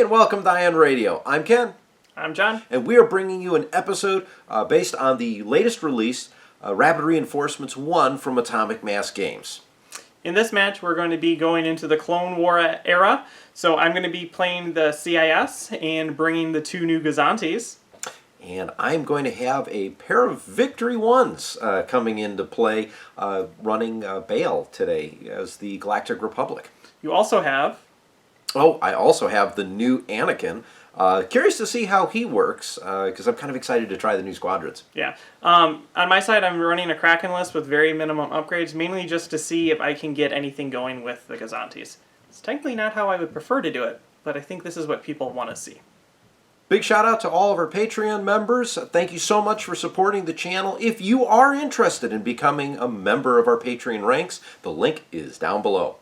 and welcome to Ion Radio. I'm Ken. I'm John. And we are bringing you an episode based on the latest release, Rapid Reinforcements 1 from Atomic Mass Games. In this match, we're going to be going into the Clone War era. So I'm going to be playing the CIS and bringing the two new Gozantis. And I'm going to have a pair of Victory 1s coming into play, running Bail today as the Galactic Republic. You also have... Oh, I also have the new Anakin. Curious to see how he works, because I'm kind of excited to try the new squadrons. Yeah. On my side, I'm running a Kraken list with very minimum upgrades, mainly just to see if I can get anything going with the Gozantis. It's technically not how I would prefer to do it, but I think this is what people want to see. Big shout out to all of our Patreon members. Thank you so much for supporting the channel. If you are interested in becoming a member of our Patreon ranks, the link is down below.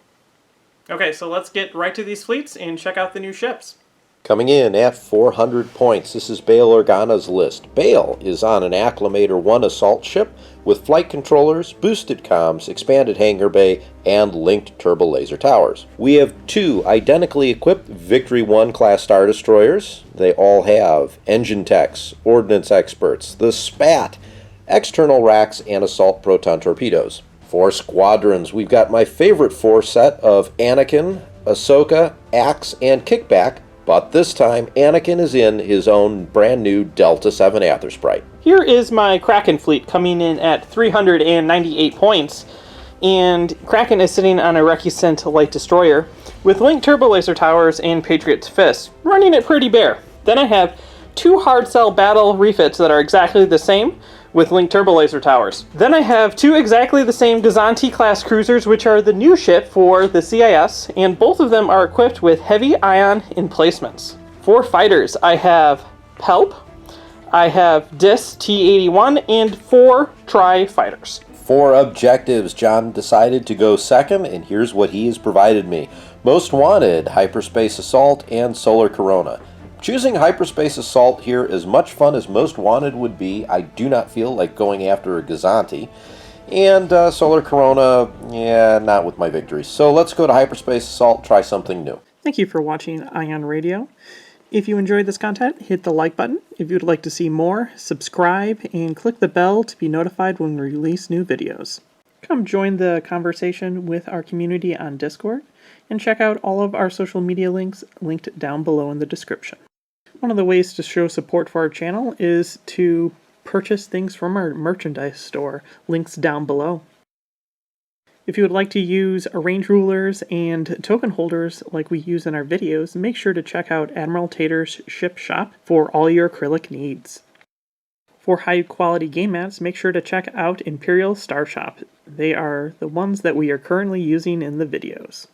Okay, so let's get right to these fleets and check out the new ships. Coming in at 400 points, this is Bail Organa's list. Bail is on an Acclimator 1 assault ship with flight controllers, boosted comms, expanded hangar bay, and linked turbo laser towers. We have two identically equipped Victory 1 class Star Destroyers. They all have engine techs, ordnance experts, the SPAT, external racks, and assault proton torpedoes. For squadrons, we've got my favorite four set of Anakin, Ahsoka, Axe, and Kickback, but this time Anakin is in his own brand new Delta 7 Aethersprite. Here is my Kraken fleet coming in at 398 points, and Kraken is sitting on a Recusant light destroyer with linked turbo laser towers and Patriot's Fist, running it pretty bare. Then I have two hard cell battle refits that are exactly the same with linked turbo laser towers. Then I have two exactly the same Gozanti class cruisers, which are the new ship for the CIS, and both of them are equipped with heavy ion emplacements. For fighters, I have Pelp, I have Dis T-81, and 4 tri-fighters. For objectives, John decided to go second, and here's what he has provided me. Most Wanted, Hyperspace Assault, and Solar Corona. Choosing Hyperspace Assault here as much fun as Most Wanted would be. I do not feel like going after a Gozanti. And Solar Corona, yeah, not with my victories. So let's go to Hyperspace Assault, try something new. Thank you for watching Ion Radio. If you enjoyed this content, hit the like button. If you'd like to see more, subscribe and click the bell to be notified when we release new videos. Come join the conversation with our community on Discord and check out all of our social media links linked down below in the description. One of the ways to show support for our channel is to purchase things from our merchandise store, links down below. If you would like to use arrange rulers and token holders like we use in our videos, make sure to check out Admiral Tater's ship shop for all your acrylic needs. For high quality game mats, make sure to check out Imperial Star Shop. They are the ones that we are currently using in the videos.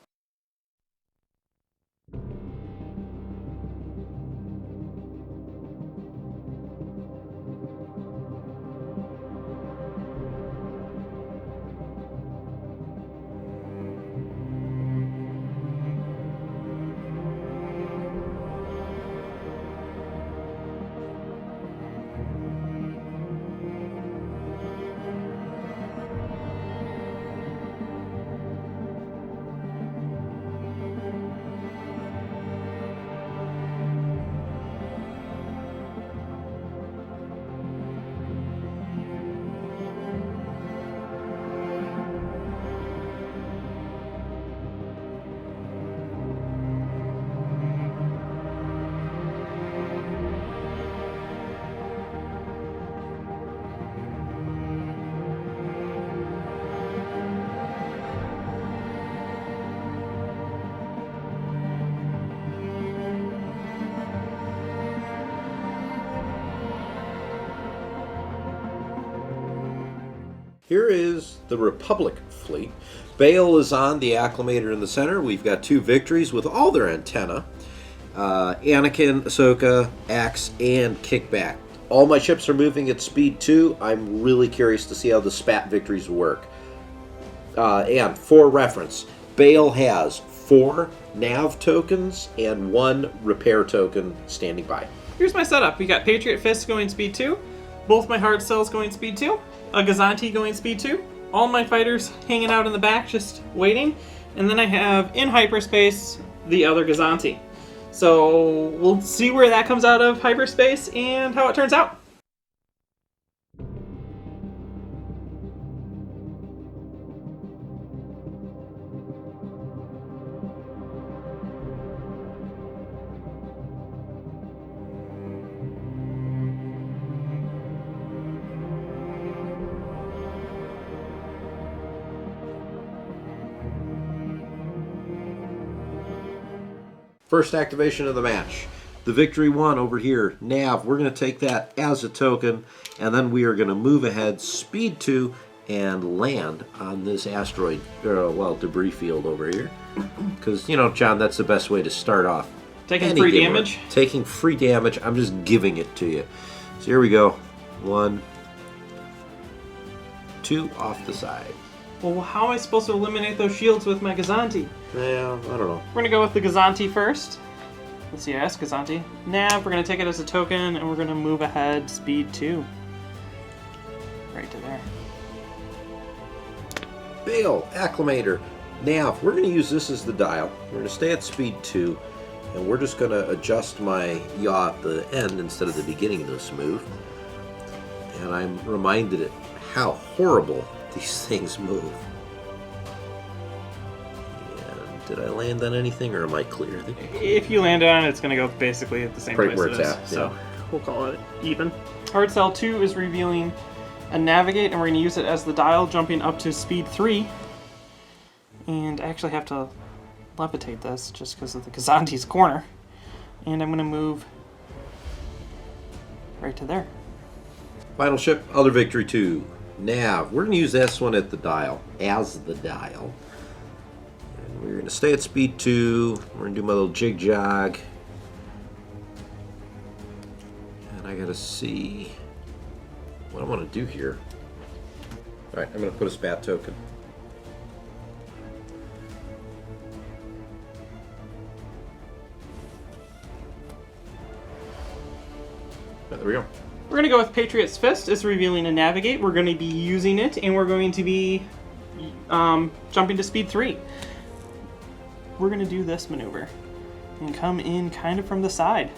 Here is the Republic fleet. Bail is on the Acclimator in the center. We've got two victories with all their antenna. Anakin, Ahsoka, Axe, and Kickback. All my ships are moving at speed 2. I'm really curious to see how the SPAT victories work. And for reference, Bail has 4 nav tokens and 1 repair token standing by. Here's my setup. We got Patriot Fist going speed 2, both my hard cells going speed 2, a Gozanti going speed 2, all my fighters hanging out in the back just waiting, and then I have in hyperspace the other Gozanti. So we'll see where that comes out of hyperspace and how it turns out. First activation of the match. The victory one over here, nav. We're going to take that as a token, and then we are going to move ahead, speed 2, and land on this asteroid, debris field over here. Because, John, that's the best way to start off. Taking free damage? Taking free damage. I'm just giving it to you. So here we go. 1, 2 off the side. Well, how am I supposed to eliminate those shields with my Gozanti? Yeah, I don't know. We're going to go with the Gozanti first. Let's see, yes, Gozanti. Nav, we're going to take it as a token, and we're going to move ahead, speed 2. Right to there. Bale, Acclimator, Nav. We're going to use this as the dial. We're going to stay at speed 2, and we're just going to adjust my yaw at the end instead of the beginning of this move. And I'm reminded at how horrible these things move. And did I land on anything, or am I clear? If you land on it, it's going to go basically at the same Right place where it it's is. at, So yeah. we'll call it even. Hard Cell 2 is revealing a navigate, and we're going to use it as the dial, jumping up to speed 3. And I actually have to levitate this just because of the Gozanti's corner. And I'm going to move right to there. Final ship, Other Victory 2. Nav. We're going to use this one at the dial, as the dial. And we're going to stay at speed 2. We're going to do my little jig jog. And I got to see what I want to do here. Alright, I'm going to put a spat token. There we go. We're going to go with Patriot's Fist. It's revealing a navigate. We're going to be using it, and we're going to be jumping to speed 3. We're going to do this maneuver and come in kind of from the side.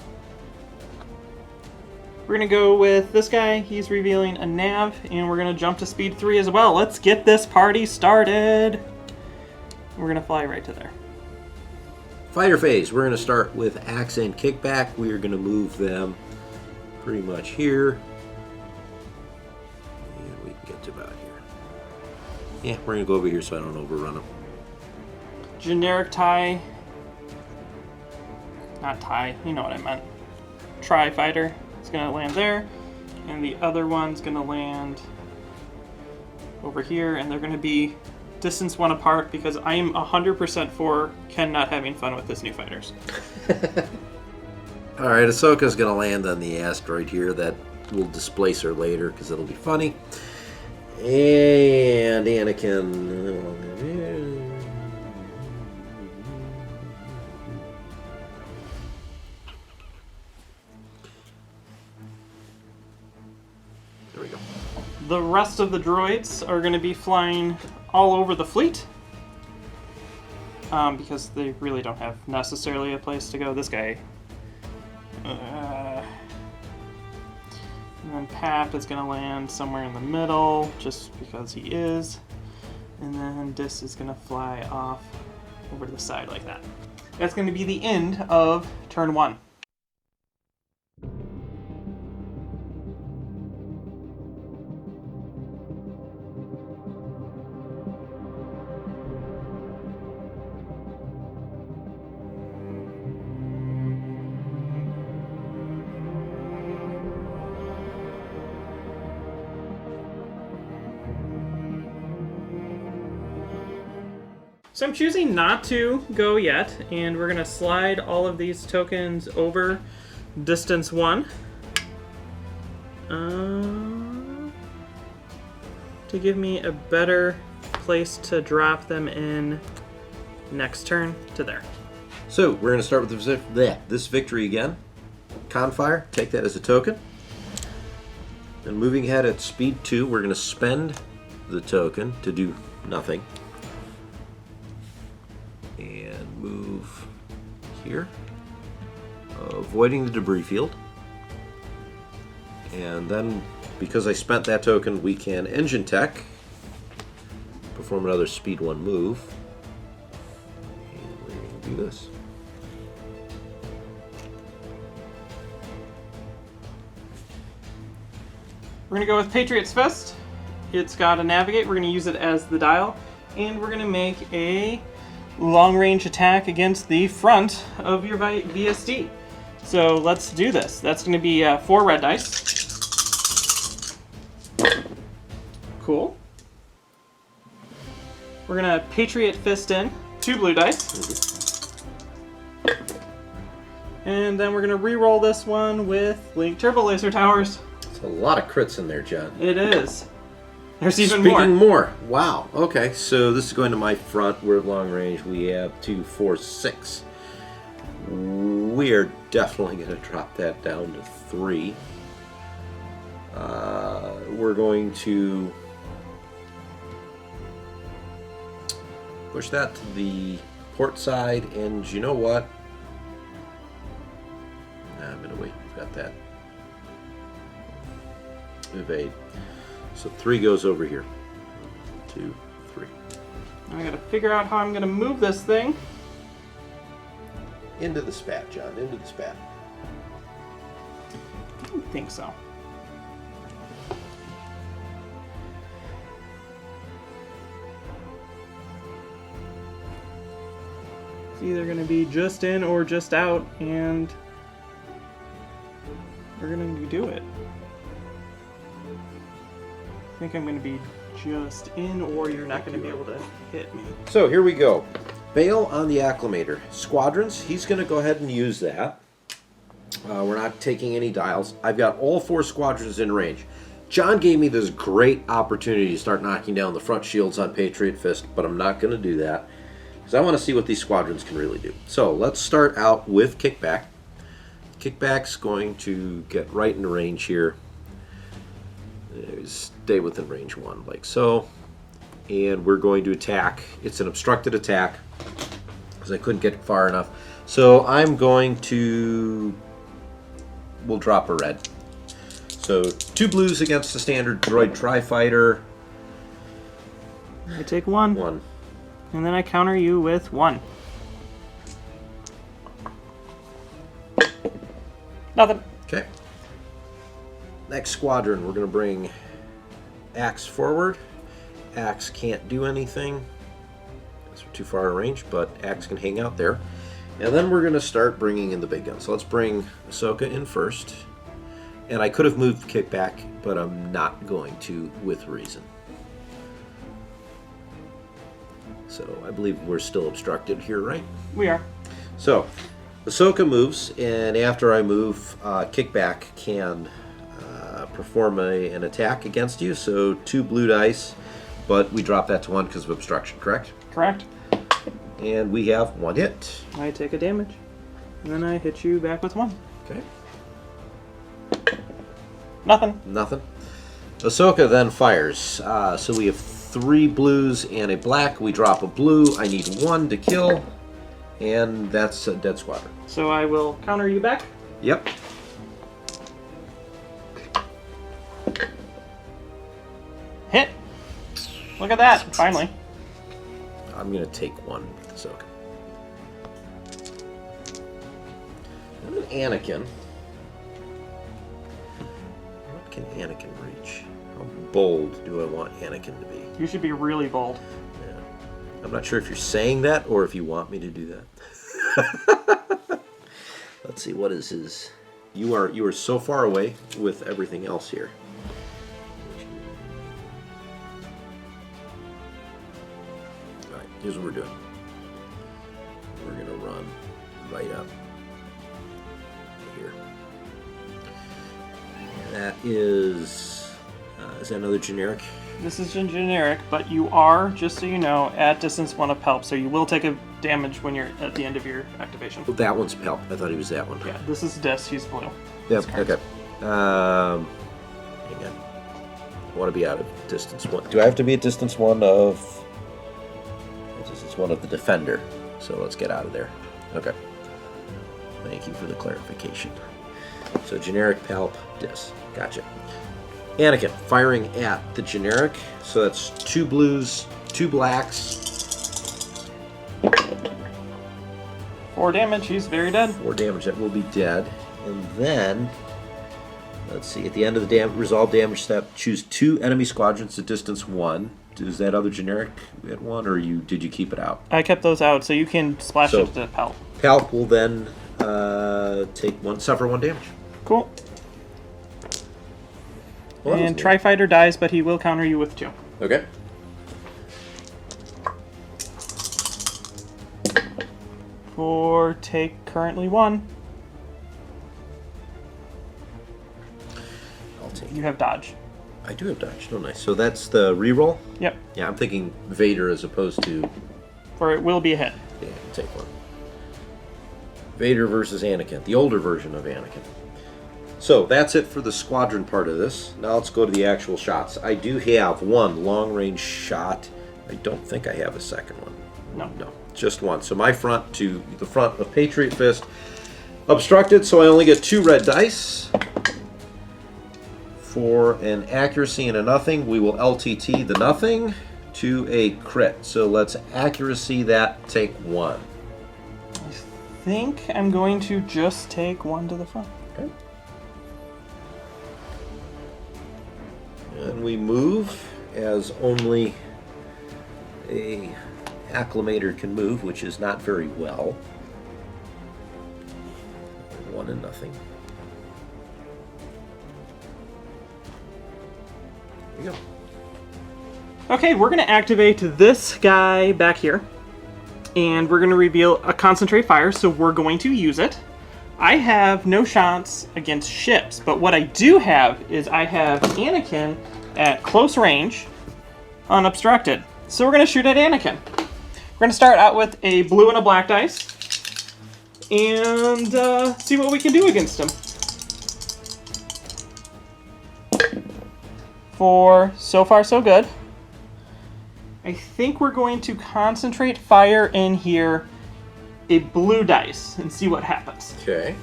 We're going to go with this guy. He's revealing a nav, and we're going to jump to speed 3 as well. Let's get this party started. We're going to fly right to there. Fighter phase. We're going to start with axe and kickback. We are going to move them pretty much here. And we can get to about here. Yeah, we're going to go over here so I don't overrun them. Generic tie. Not tie, you know what I meant. Tri-fighter is going to land there. And the other one's going to land over here. And they're going to be distance 1 apart because I am 100% for Ken not having fun with his new fighters. Alright, Ahsoka's going to land on the asteroid here. That will displace her later because it'll be funny. And Anakin. There we go. The rest of the droids are going to be flying all over the fleet. Because they really don't have necessarily a place to go. This guy. And then Pap is going to land somewhere in the middle, just because he is. And then Dis is going to fly off over to the side like that. That's going to be the end of turn 1. So I'm choosing not to go yet, and we're going to slide all of these tokens over distance 1. To give me a better place to drop them in next turn to there. So, we're going to start with this victory again. Confire, take that as a token. And moving ahead at speed 2, we're going to spend the token to do nothing. And move here. avoiding the debris field. And then, because I spent that token, we can engine tech, perform another speed 1 move, and we're going to do this. We're going to go with Patriot's Fist. It's got a navigate. We're going to use it as the dial. And we're going to make a long-range attack against the front of your VSD. So let's do this. That's going to be 4 red dice. Cool. We're going to Patriot Fist in 2 blue dice. And then we're going to re-roll this one with Link Turbo Laser Towers. A lot of crits in there, John. It is. There's even Speaking more. Wow. Okay, so this is going to my front. We're at long range. We have 2, 4, 6. We are definitely going to drop that down to 3. We're going to push that to the port side, and you know what? Nah, I'm going to wait. Got that. Evade. So 3 goes over here. 1, 2, 3. I gotta figure out how I'm gonna move this thing. Into the spat, John. Into the spat. I don't think so. It's either gonna be just in or just out, and we're gonna do it. I think I'm going to be just in, or you're not going to be able to hit me. So here we go. Bail on the Acclimator. Squadrons, he's going to go ahead and use that. We're not taking any dials. I've got all 4 squadrons in range. John gave me this great opportunity to start knocking down the front shields on Patriot Fist, but I'm not going to do that because I want to see what these squadrons can really do. So let's start out with Kickback. Kickback's going to get right into range here. Stay within range 1, like so. And we're going to attack. It's an obstructed attack because I couldn't get far enough. So I'm going to... We'll drop a red. So 2 blues against the standard droid tri-fighter. I take 1. 1. And then I counter you with 1. Nothing. Okay. Next squadron, we're going to bring Axe forward. Axe can't do anything because we're too far in range, but Axe can hang out there. And then we're going to start bringing in the big guns. So let's bring Ahsoka in first. And I could have moved Kickback, but I'm not going to with reason. So I believe we're still obstructed here, right? We are. So Ahsoka moves, and after I move, Kickback can perform an attack against you. So 2 blue dice, but we drop that to 1 because of obstruction, correct? Correct. And we have 1 hit. I take a damage. And then I hit you back with 1. Okay. Nothing. Nothing. Ahsoka then fires. So we have 3 blues and a black. We drop a blue. I need 1 to kill. And that's a dead squadron. So I will counter you back. Yep. Hit. Look at that. Finally. I'm going to take 1 with Ahsoka. And then Anakin. What can Anakin reach? How bold do I want Anakin to be? You should be really bold. Yeah. I'm not sure if you're saying that or if you want me to do that. Let's see, what is his... You are so far away with everything else here. Alright, here's what we're doing. We're going to run right up here. That is that another generic? This is generic, but you are, just so you know, at distance 1 of help, so you will take a damage when you're at the end of your activation. Oh, that one's help. I thought he was that one. Yeah, this is dis, he's blue. Yep, okay. Hang on. I want to be out of distance 1. Do I have to be at distance 1 of... Distance 1 of the defender. So let's get out of there. Okay. Thank you for the clarification. So generic palp dis. Gotcha. Anakin firing at the generic. So that's 2 blues, 2 blacks. 4 damage. He's very dead. 4 damage. That will be dead. And then, let's see. At the end of the resolve damage step, choose 2 enemy squadrons at distance 1. Is that other generic at 1, or did you keep it out? I kept those out, so you can splash it to Palp. Palp will then suffer 1 damage. Cool. Well, and Tri-Fighter dies, but he will counter you with 2. Okay. For take currently 1. I'll take You have dodge. I do have dodge, don't I? So that's the reroll? Yep. Yeah, I'm thinking Vader as opposed to... For it will be a hit. Yeah, take 1. Vader versus Anakin, the older version of Anakin. So that's it for the squadron part of this. Now let's go to the actual shots. I do have 1 long-range shot. I don't think I have a second one. No, just 1. So my front to the front of Patriot Fist obstructed, so I only get 2 red dice. For an accuracy and a nothing, we will LTT the nothing to a crit. So let's accuracy that, take 1. I think I'm going to just take 1 to the front. Okay. And we move as only a acclimator can move, which is not very well. 1 and nothing. There you go. Okay, we're going to activate this guy back here. And we're going to reveal a concentrate fire, so we're going to use it. I have no shots against ships, but what I do have is I have Anakin at close range, unobstructed. So we're going to shoot at Anakin. We're going to start out with a blue and a black dice, and see what we can do against him. For so far so good. I think we're going to concentrate fire in here a blue dice and see what happens. Okay.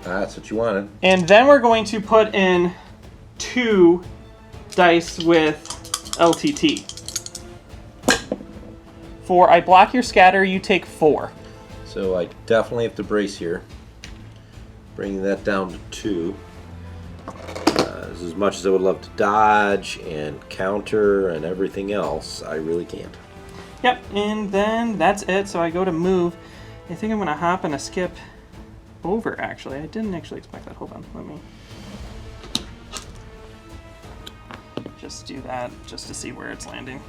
That's what you wanted. And then we're going to put in 2 dice with LTT. For I block your scatter, you take 4. So I definitely have to brace here. Bringing that down to 2. As much as I would love to dodge and counter and everything else, I really can't. Yep, and then that's it. So I go to move. I think I'm going to hop and a skip over, actually. I didn't actually expect that. Hold on, let me just do that just to see where it's landing.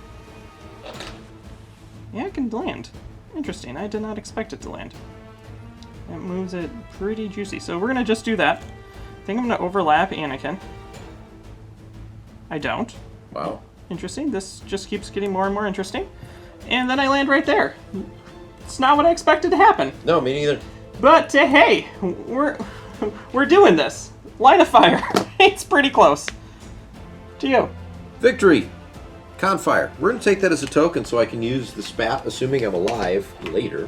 Yeah, it can land. Interesting, I did not expect it to land. It moves it pretty juicy. So we're going to just do that. I think I'm going to overlap Anakin. I don't. Wow. Interesting. This just keeps getting more and more interesting. And then I land right there. It's not what I expected to happen. No, me neither. But hey, we're doing this. Line of fire. It's pretty close. To you. Victory. Confire. We're going to take that as a token so I can use the spat, assuming I'm alive, later.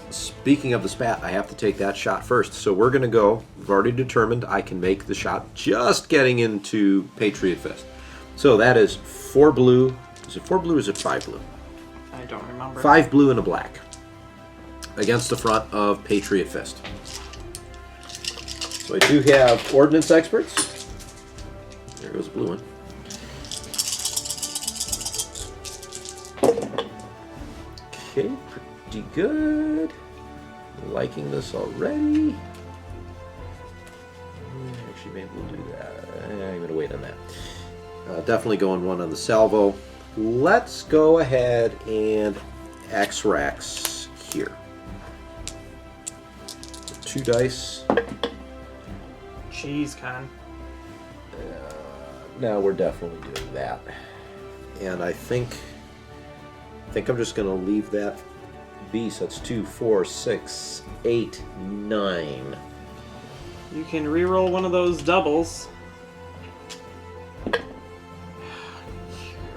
Speaking of the spat, I have to take that shot first. So we're going to go. We've already determined I can make the shot just getting into Patriot Fist. So that is 4 blue. Is it 4 blue or is it 5 blue? I don't remember. 5 blue and a black. Against the front of Patriot Fist. So I do have Ordnance Experts. There goes a blue one. Okay, pretty good. Liking this already. Actually, maybe we'll do that. I'm going to wait on that. Definitely going 1 on the salvo. Let's go ahead and X-Rax here. 2 dice. Jeez, Con. Now we're definitely doing that. And I think I'm just going to leave that be. So that's 2, 4, 6, 8, 9. You can reroll one of those doubles.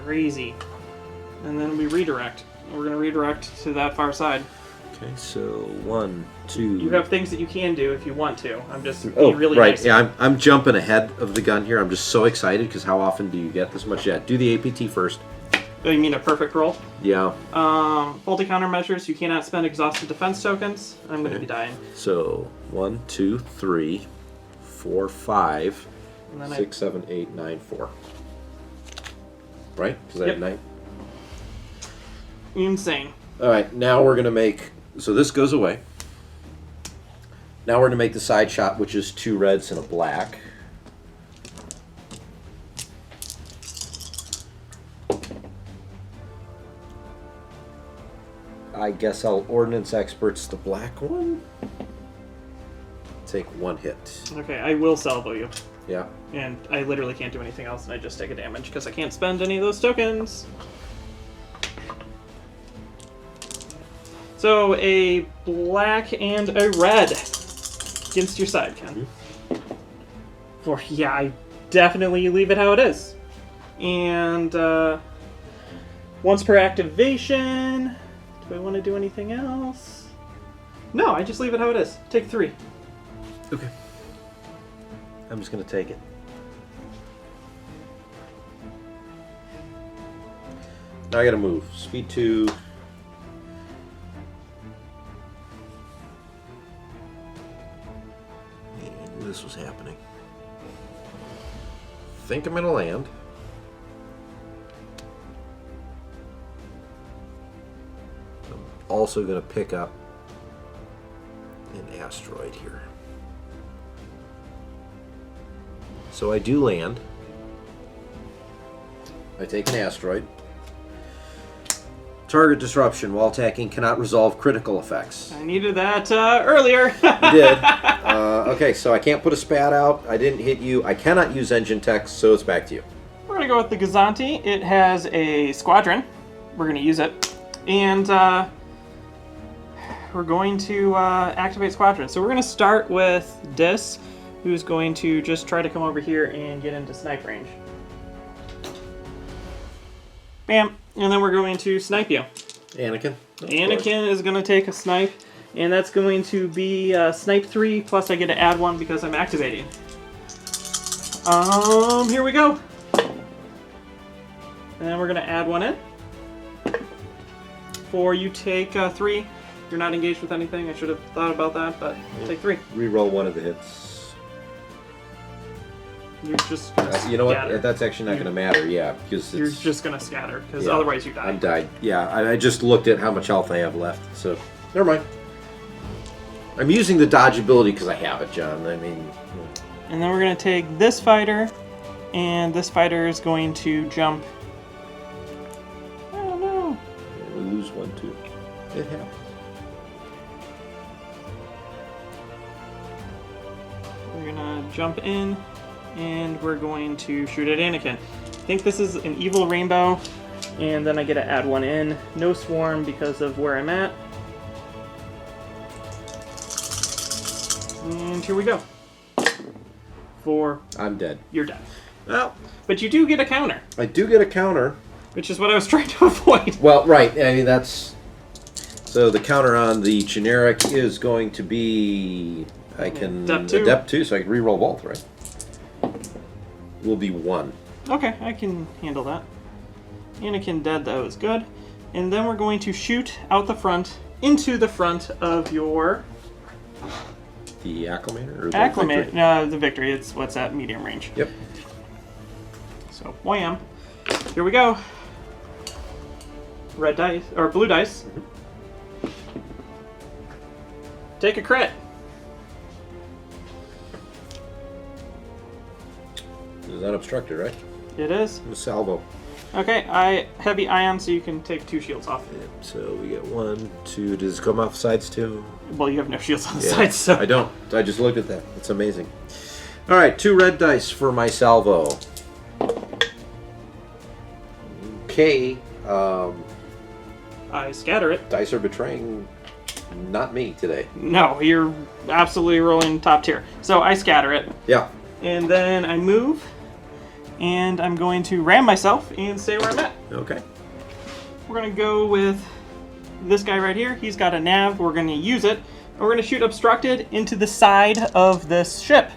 Crazy. And then we redirect. We're going to redirect to that far side. Okay, so 1, 2. You have things that you can do if you want to. I'm just being really right. nice. Yeah, I'm jumping ahead of the gun here. I'm just so excited because how often do you get this much? Yeah, do the APT first. Oh, you mean a perfect roll? Yeah. Faulty countermeasures. You cannot spend exhausted defense tokens. I'm going to be dying. So 1, 2, 3, 4, 5, And then 6, 7, 8, 9, 4. Right? Because I have 9. Insane. All right, now we're going to make... So this goes away. Now we're going to make the side shot, which is 2 reds and a black. I guess I'll Ordnance Experts the black one. Take 1 hit. Okay, I will salvo you. Yeah. And I literally can't do anything else, and I just take a damage because I can't spend any of those tokens. So, a black and a red against your side, Ken. For, yeah, I definitely leave it how it is. And, once per activation, do I want to do anything else? No, I just leave it how it is. Take 3. Okay. I'm just going to take it. Now I got to move. Speed 2. I knew this was happening. Think I'm going to land. I'm also going to pick up an asteroid here. So I do land. I take an asteroid. Target disruption while attacking cannot resolve critical effects. I needed that earlier. You did. Okay, so I can't put a spat out. I didn't hit you. I cannot use engine text, so it's back to you. We're going to go with the Gozanti. It has a squadron. We're going to use it. And we're going to activate squadron. So we're going to start with Dis, who's going to just try to come over here and get into snipe range. Bam. And then we're going to snipe you. Anakin. Anakin is going to take a snipe, and that's going to be snipe 3, plus I get to add 1 because I'm activating. Here we go. And then we're going to add 1 in. For you take 3. You're not engaged with anything. I should have thought about that, but take 3. Reroll 1 of the hits. You're just gonna You know scatter. what? That's actually not going to matter, yeah, because You're just gonna scatter, because Yeah. otherwise you die. I'm died. Yeah, I just looked at how much health I have left, so never mind. I'm using the dodge ability because I have it, John. I mean... And then we're gonna take this fighter, and this fighter is going to jump. I don't know. We lose 1, too. It happens. We're gonna jump in, and we're going to shoot at Anakin. I think this is an evil rainbow, and then I get to add 1 in. No swarm because of where I'm at. And here we go. 4. I'm dead. You're dead. Well, But you do get a counter, I do get a counter. which is what I was trying to avoid. Well, right. I mean, that's... So the counter on the generic is going to be... I can... Adept 2. so I can reroll both, right? Will be 1. Okay, I can handle that. Anakin dead, that was good. And then we're going to shoot out the front, into the front of your... The Acclimator? Or the Acclimate, Victory? the Victory. It's what's that, medium range. Yep. So, wham. Here we go. Red dice, or blue dice. Take a crit. Is that obstructed, right? It is. A salvo. Okay, I heavy ion, so you can take 2 shields off. Yep, so we get 1, 2. Does it come off the sides too? Well, you have no shields on the Yeah, sides, so... I don't. I just looked at that. It's amazing. All right, 2 red dice for my salvo. Okay. I scatter it. Dice are betraying not me today. No, you're absolutely rolling top tier. So I scatter it, Yeah. and then I move, and I'm going to ram myself and stay where I'm at. Okay. We're going to go with this guy right here, he's got a nav. We're going to use it. And we're going to shoot obstructed into the side of this ship.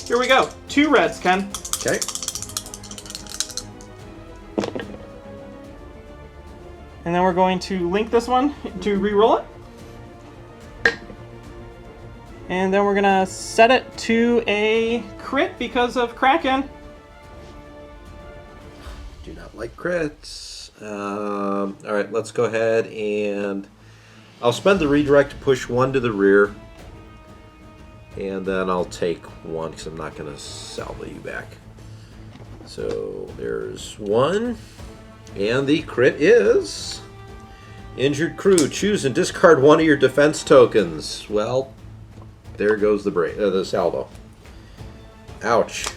Here we go. 2 reds, Ken. Okay. And then we're going to link this one to re-roll it. And then we're going to set it to a crit because of Kraken. Do not like crits. All right, let's go ahead and I'll spend the redirect to push 1 to the rear. And then I'll take 1 because I'm not going to salvo you back. So there's 1. And the crit is... Injured crew, choose and discard 1 of your defense tokens. Well, there goes the salvo. Ouch.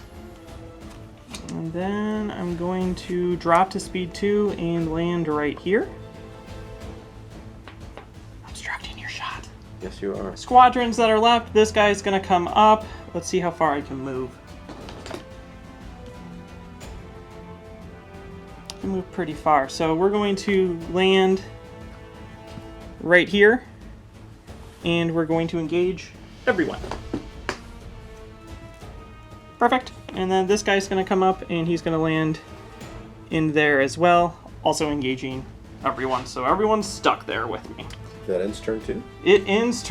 And then I'm going to drop to speed 2 and land right here. Obstructing your shot. Yes, you are. Squadrons that are left, this guy's going to come up. Let's see how far I can move. I can move pretty far. So we're going to land right here. And we're going to engage everyone. Perfect. And then this guy's going to come up and he's going to land in there as well, also engaging everyone. So everyone's stuck there with me. That ends turn 2? It ends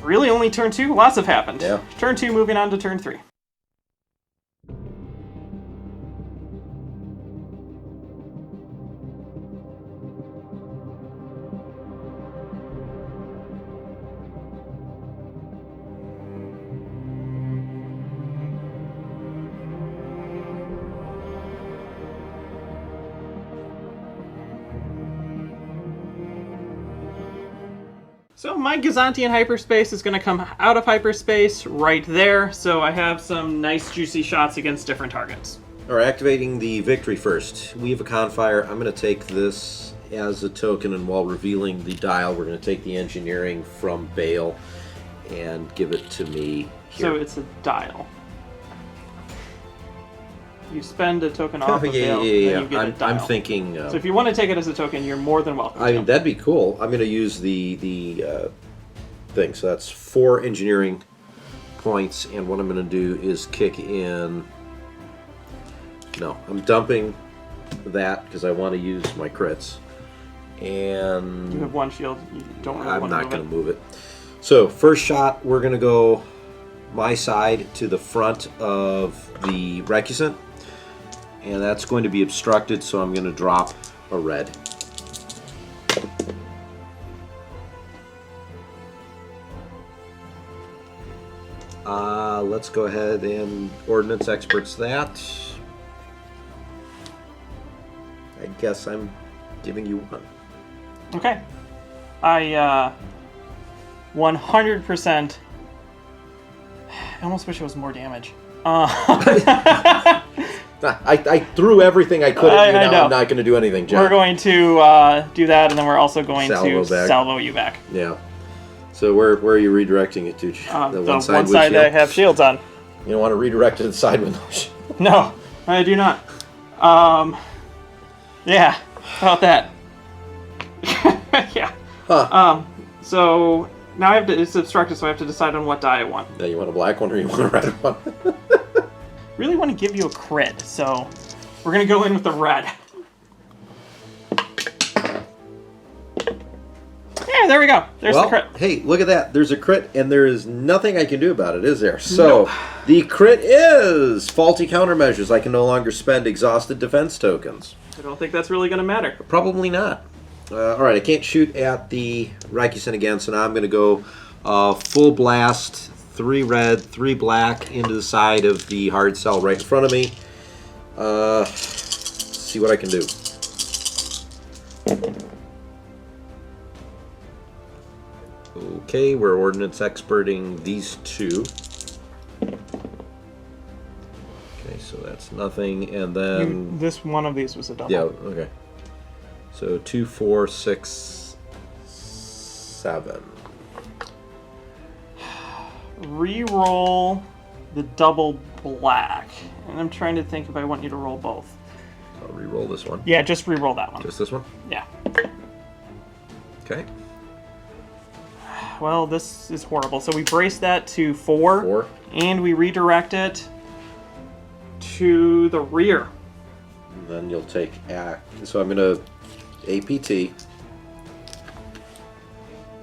really only turn 2. Lots have happened. Yeah. Turn 2, moving on to turn 3. So my Gozanti in hyperspace is going to come out of hyperspace right there, so I have some nice juicy shots against different targets. Alright, activating the victory first. We have a Confire. I'm going to take this as a token, and while revealing the dial, we're going to take the engineering from Bale and give it to me here. So it's a dial. You spend a token off of Bale, and then you get a dial. I'm thinking... so if you want to take it as a token, you're more than welcome I mean, that'd be cool. I'm going to use the thing. So that's 4 engineering points, and what I'm going to do is kick in... No, I'm dumping that because I want to use my crits. And... You have 1 shield. You don't really I'm want to not going to move it. So, first shot, we're going to go my side to the front of the recusant. And that's going to be obstructed, so I'm going to drop a red. Let's go ahead and ordnance experts that. I guess I'm giving you 1. Okay. I 100%. I almost wish it was more damage. I threw everything I could at you. Now I'm not going to do anything, John. We're going to do that, and then we're also going to salvo you back. Yeah. So where are you redirecting it to? The one side that I have shields on. You don't want to redirect it to the side with no shield? No, I do not. Yeah, how about that? Yeah. Huh. So now I have to. It's obstructed, so I have to decide on what die I want. Now you want a black one or you want a red one? Really want to give you a crit, so we're gonna go in with the red. Yeah, there we go. There's the crit. Hey, look at that. There's a crit, and there is nothing I can do about it, is there? So, the crit is faulty countermeasures. I can no longer spend exhausted defense tokens. I don't think that's really going to matter. Probably not. All right, I can't shoot at the Rakusen again, so now I'm going to go full blast, 3 red, 3 black into the side of the hard cell right in front of me. See what I can do. Okay, we're ordnance experting these 2. Okay, so that's nothing, and then... This one of these was a double. Yeah, okay. So 2, 4, 6, 7. Reroll the double black. And I'm trying to think if I want you to roll both. I'll re-roll this one. Yeah, just re-roll that one. Just this one? Yeah. Okay. Well, this is horrible. So we brace that to 4. 4. And we redirect it to the rear. And then you'll take so I'm going to APT.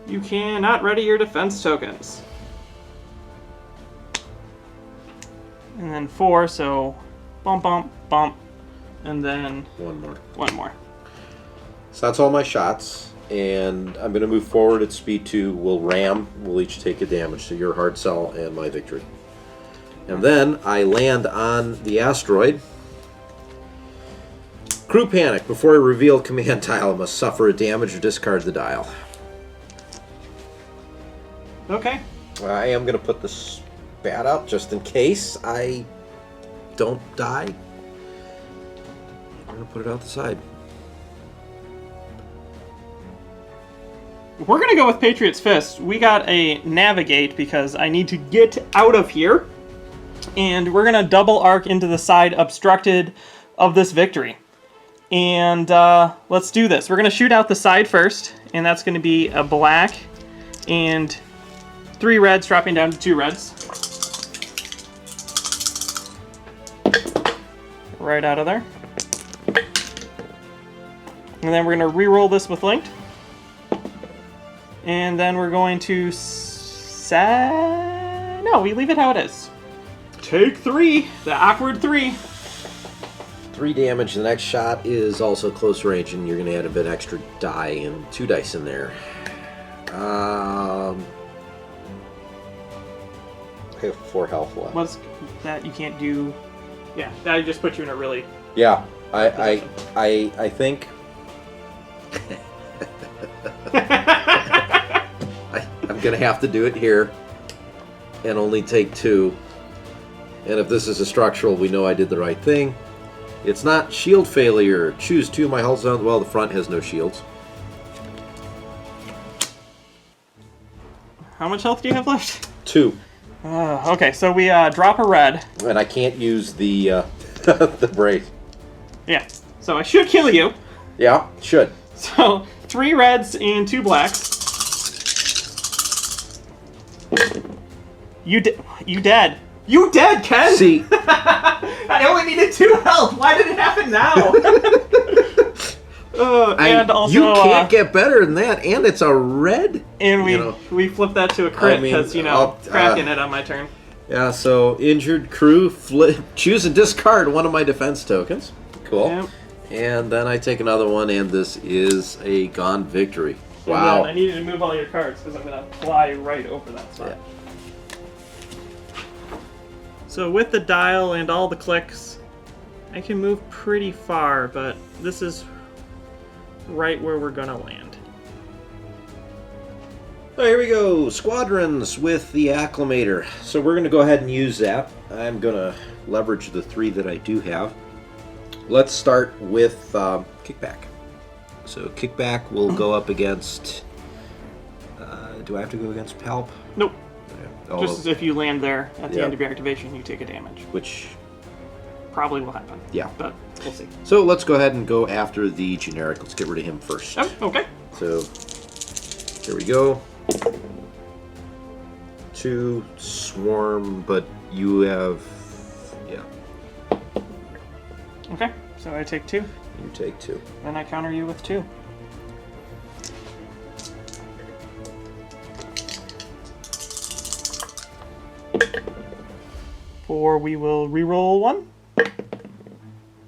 You cannot ready your defense tokens. And then 4, so bump, bump, bump. And then one more. One more. So that's all my shots. And I'm going to move forward at speed 2. We'll ram. We'll each take a damage. So your hard sell and my victory. And then I land on the asteroid. Crew panic. Before I reveal command tile, I must suffer a damage or discard the dial. Okay. I am going to put this bat out just in case I don't die. I'm going to put it out the side. We're going to go with Patriot's Fist. We got a navigate because I need to get out of here. And we're going to double arc into the side obstructed of this victory. And let's do this. We're going to shoot out the side first. And that's going to be a black and 3 reds dropping down to 2 reds. Right out of there. And then we're going to re-roll this with linked. And then we're going to no, we leave it how it is. Take 3, the awkward 3. 3 damage. The next shot is also close range, and you're going to add a bit extra die and 2 dice in there. I have 4 health left. What's that? You can't do. Yeah, that just put you in a really. Yeah, I think. I'm gonna have to do it here, and only take 2. And if this is a structural, we know I did the right thing. It's not shield failure. Choose 2 of my hull zones. Well, the front has no shields. How much health do you have left? 2. Okay, so we drop a red. And I can't use the the brace. Yeah, so I should kill you. Yeah, should. So 3 reds and 2 blacks. You dead. You dead, Ken. See, I only needed 2 health. Why did it happen now? And also, you can't get better than that, and it's a red. And we flip that to a crit because Kraken it on my turn. Yeah, so injured crew, choose and discard 1 of my defense tokens. Cool. Yep. And then I take another one, and this is a gone victory. And Wow. then I needed to move all your cards because I'm going to fly right over that spot. Yeah. So with the dial and all the clicks, I can move pretty far, but this is right where we're going to land. So here we go, squadrons with the acclimator. So we're going to go ahead and use that. I'm going to leverage the 3 that I do have. Let's start with kickback. So kickback will go up against... do I have to go against Palp? Nope. Okay. Just as if you land there at the end of your activation, you take a damage. Which... probably will happen. Yeah. But we'll see. So let's go ahead and go after the generic. Let's get rid of him first. Oh, okay. So here we go. 2 swarm, but you have... yeah. Okay, so I take 2. You take 2. Then I counter you with 2. For we will re-roll 1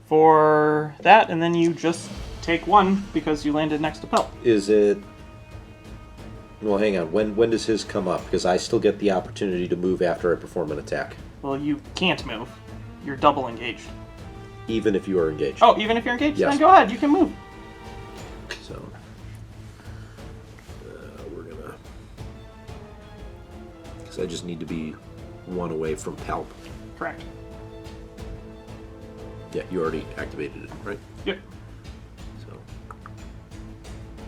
for that, and then you just take 1 because you landed next to Pelt. Is it... well, hang on. When does his come up? Because I still get the opportunity to move after I perform an attack. Well, you can't move. You're double engaged. Even if you are engaged. Oh, even if you're engaged? Yes. Then go ahead, you can move. So... we're gonna... because I just need to be 1 away from Palp. Correct. Yeah, you already activated it, right? Yep.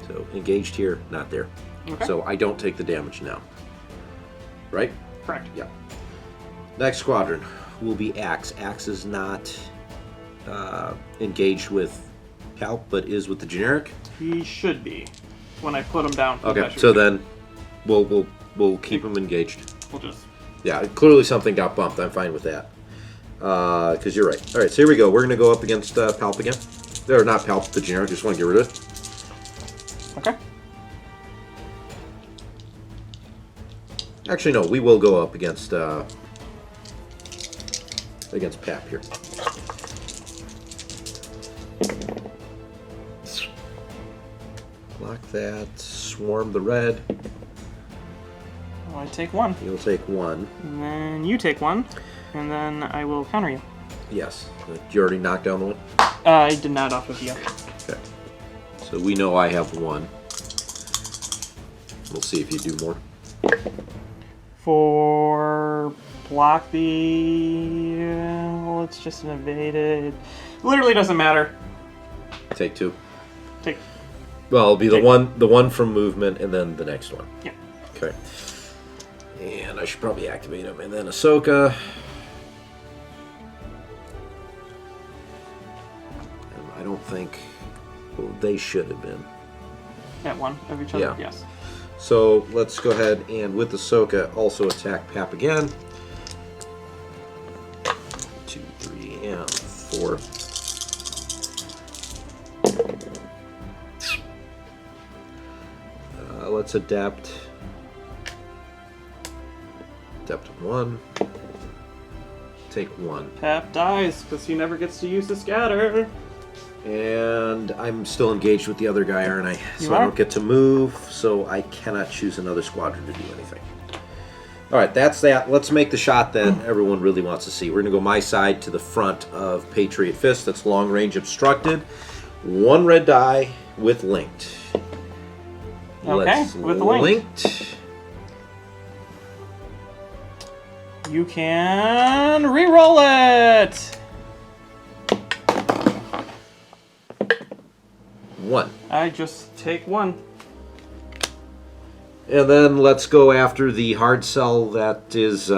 So engaged here, not there. Okay. So I don't take the damage now. Right? Correct. Yeah. Next squadron will be Axe. Axe is not engaged with Palp, but is with the generic. He should be. when I put them down. Okay, so then we'll keep them engaged. We'll just... Yeah, clearly something got bumped. I'm fine with that. Because you're right. All right, so here we go. We're going to go up against Palp again. Or not Palp, the generic. Just want to get rid of it. Okay. Actually, no. We will go up against Pap here. Block that. Swarm the red. Well, I take one. You'll take one. And then you take one. And then I will counter you. Yes. Did you already knock down the one? I did not off of you. Okay. So we know I have one. We'll see if you do more. For block the... well, it's just an evaded... Literally doesn't matter. Take two. Take... Well, it'll be the one from movement and then the next one. Yeah. Okay. And I should probably activate him. And then Ahsoka. I don't think... well, they should have been. At one of each other? Yeah. Yes. So let's go ahead and with Ahsoka also attack Pap again. 2, 3, and 4. Let's adapt. Adapt 1. Take 1. Pap dies because he never gets to use the scatter. And I'm still engaged with the other guy, aren't I? You So I are? don't get to move, so I cannot choose another squadron to do anything. Alright, that's that. Let's make the shot that everyone really wants to see. We're going to go my side to the front of Patriot Fist. That's long range obstructed. 1 red die with linked. Okay, Let's with the linked. linked. You can re-roll it! 1. I just take 1. And then let's go after the hard cell that is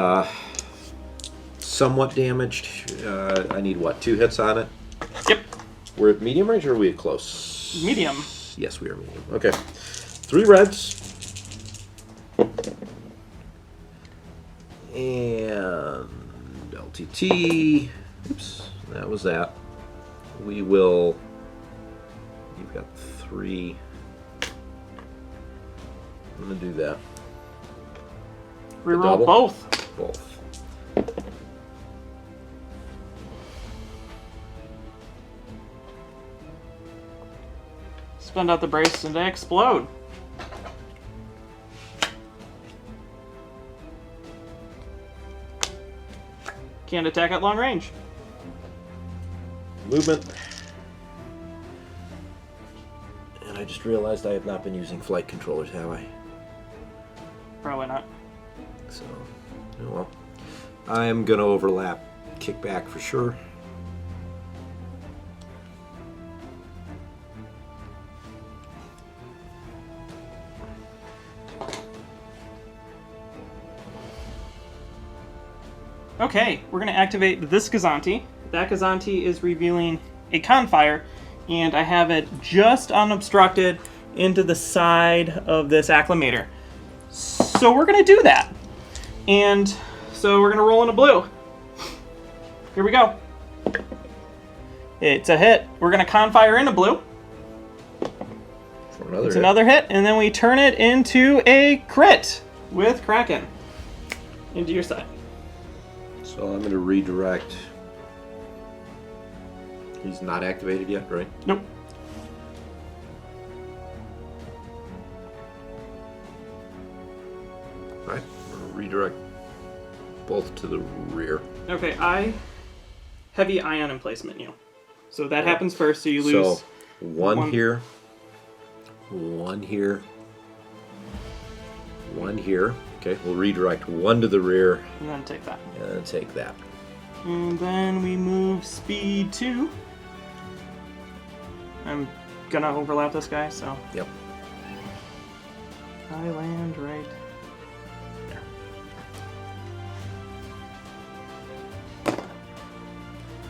somewhat damaged. I need, what, 2 hits on it? Yep. We're at medium range or are we at close? Medium. Yes, we are medium. Okay. 3 reds. And LTT. Oops, that was that. We will... you've got 3... I'm going to do that. Reroll double? both. Both. Spend out the brace and they explode. Can't attack at long range. Movement. And I just realized I have not been using flight controllers, have I? Probably not. So, oh well. I'm going to overlap kickback for sure. Okay, we're going to activate this Gozanti. That Gozanti is revealing a confire, and I have it just unobstructed into the side of this acclimator. So we're going to do that. And so we're going to roll in a blue. Here we go. It's a hit. We're going to confire in a blue. For another It's hit. another hit, and then we turn it into a crit with Kraken into your side. So I'm going to redirect. He's not activated yet, right? Nope. Alright, I'm going to redirect both to the rear. Okay, I heavy ion emplacement you. So that happens first, so you lose. So, one here, one here, one here. Okay, we'll redirect 1 to the rear, And then take that. and then take that. And then we move speed 2. I'm gonna overlap this guy, so Yep. I land right there.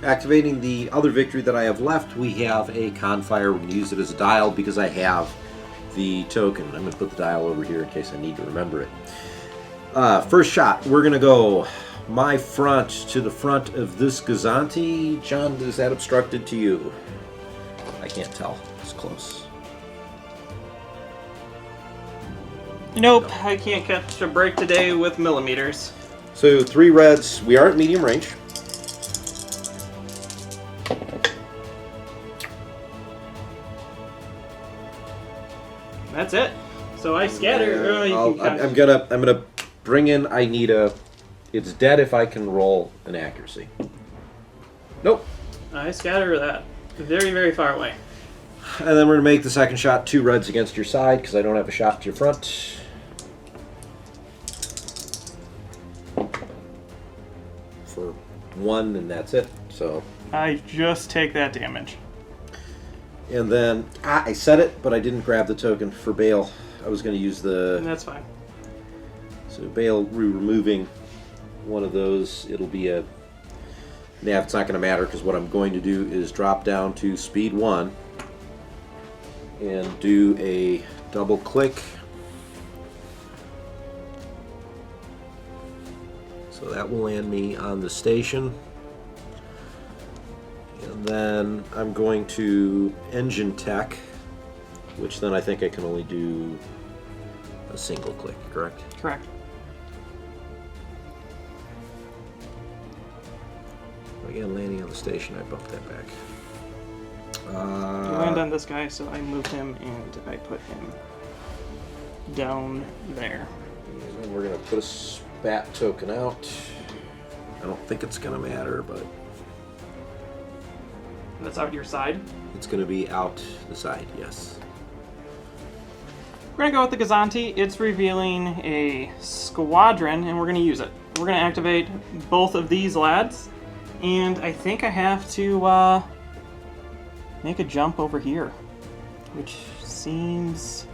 Activating the other victory that I have left, we have a confire. We're going to use it as a dial because I have the token. I'm going to put the dial over here in case I need to remember it. First shot, we're going to go my front to the front of this Gozanti. John, is that obstructed to you? I can't tell. It's close. Nope, no. I can't catch a break today with millimeters. So 3 reds. We are at medium range. That's it. So I scatter. I'm gonna bring in. I need a. It's dead if I can roll an accuracy. Nope. I scatter that very, very far away. And then we're gonna make the second shot 2 reds against your side because I don't have a shot to your front. For 1, and that's it. So. I just take that damage. And then, I said it, but I didn't grab the token for Bale. I was going to use the... That's fine. So Bale removing one of those, it'll be a... Nav, it's not going to matter, because what I'm going to do is drop down to speed 1 and do a double click. So that will land me on the station. And then I'm going to engine tech, which then I think I can only do a single click, correct? Correct. Again, landing on the station, I bumped that back. You land on this guy, so I moved him and I put him down there. And then we're going to put a spat token out. I don't think it's going to matter, but... That's out your side? It's going to be out the side, yes. We're going to go with the Gozanti. It's revealing a squadron, and we're going to use it. We're going to activate both of these lads, and I think I have to make a jump over here, which seems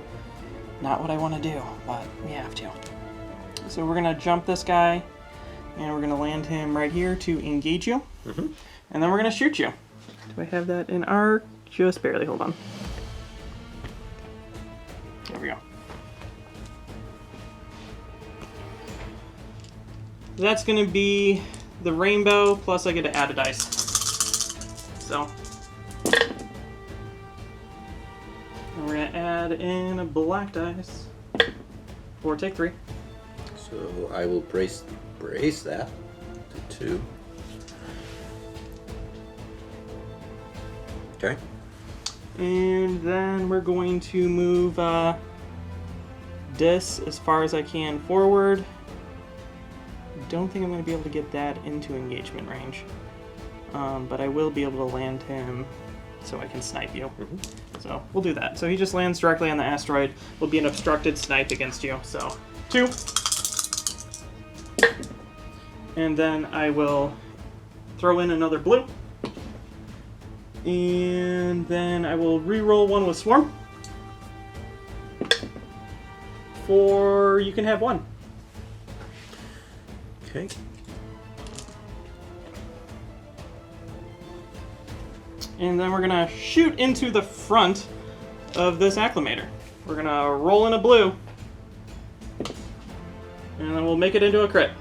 not what I want to do, but we have to. So we're going to jump this guy, and we're going to land him right here to engage you, and then we're going to shoot you. Do I have that in arc? Just barely, hold on. There we go. That's going to be the rainbow, plus I get to add a dice. So. And we're going to add in a black dice. Or take 3. So I will brace that to 2. Okay. And then we're going to move this as far as I can forward. Don't think I'm going to be able to get that into engagement range. But I will be able to land him so I can snipe you. So we'll do that. So he just lands directly on the asteroid. Will be an obstructed snipe against you. So 2. And then I will throw in another blue. And then I will re-roll 1 with Swarm. For you can have 1. Okay. And then we're gonna shoot into the front of this acclimator. We're gonna roll in a blue. And then we'll make it into a crit.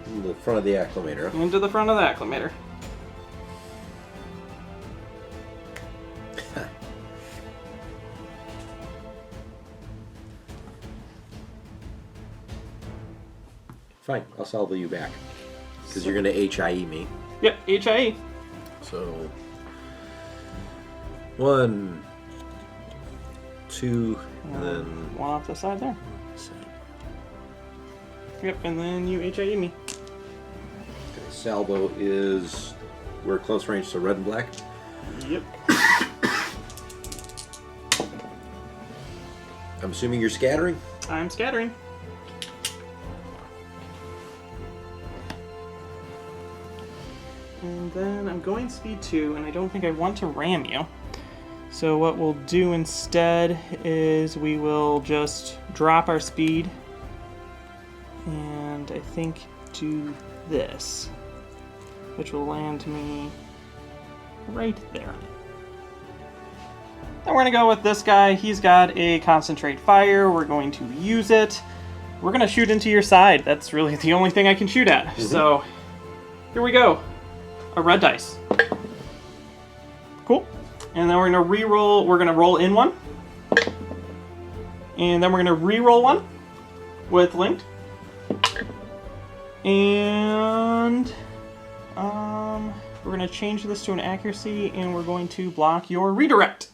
In the front of the acclimator. Into the front of the acclimator. Fine, I'll salvo you back. Because you're going to HIE me. Yep, HIE. So, 1, 2, and then... 1 off the side there. Yep, and then you HIE me. Okay, salvo is... We're close range, so red and black? Yep. I'm assuming you're scattering? I'm scattering. And then I'm going speed 2, and I don't think I want to ram you. So what we'll do instead is we will just drop our speed, and I think do this, which will land me right there. Then we're going to go with this guy. He's got a concentrate fire. We're going to use it. We're going to shoot into your side. That's really the only thing I can shoot at. So here we go. A red dice. Cool. And then we're going to re-roll. We're going to roll in one. And then we're going to re-roll one with linked. And we're going to change this to an accuracy, and we're going to block your redirect.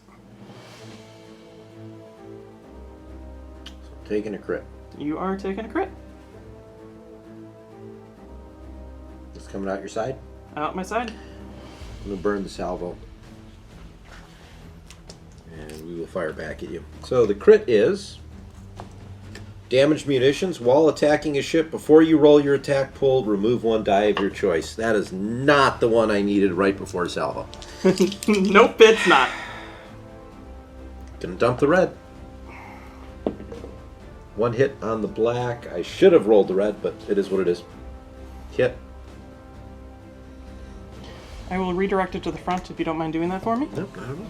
Taking a crit. You are taking a crit. It's coming out your side. Out my side. I'm going to burn the salvo. And we will fire back at you. So the crit is damaged munitions while attacking a ship. Before you roll your attack pool, remove one die of your choice. That is not the one I needed right before salvo. Nope, it's not. Gonna dump the red. One hit on the black. I should have rolled the red, but it is what it is. Hit. I will redirect it to the front if you don't mind doing that for me. Nope, I don't know.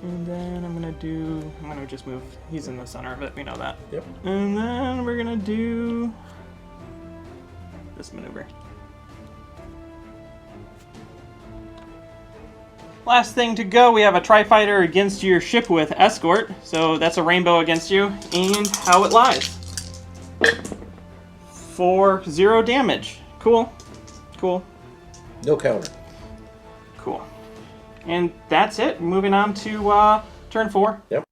And then I'm gonna just move. He's in the center of it, we know that. Yep. And then we're gonna do this maneuver. Last thing to go, we have a tri-fighter against your ship with escort. So that's a rainbow against you. And how it lies. For 0 damage. Cool. Cool. No counter. Cool. And that's it. Moving on to turn 4. Yep.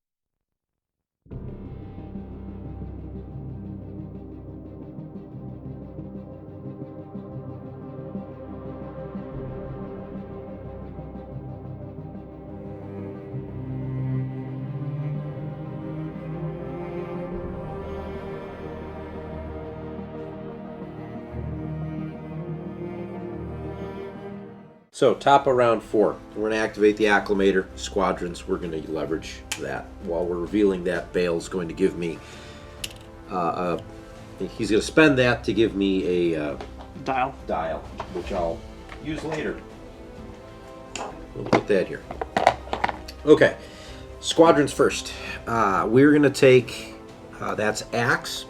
So, top of round 4. We're going to activate the acclimator. Squadrons, we're going to leverage that. While we're revealing that, Bale's going to give me... he's going to spend that to give me a... Dial, which I'll use later. We'll put that here. Okay. Squadrons first. We're going to take... that's Axe.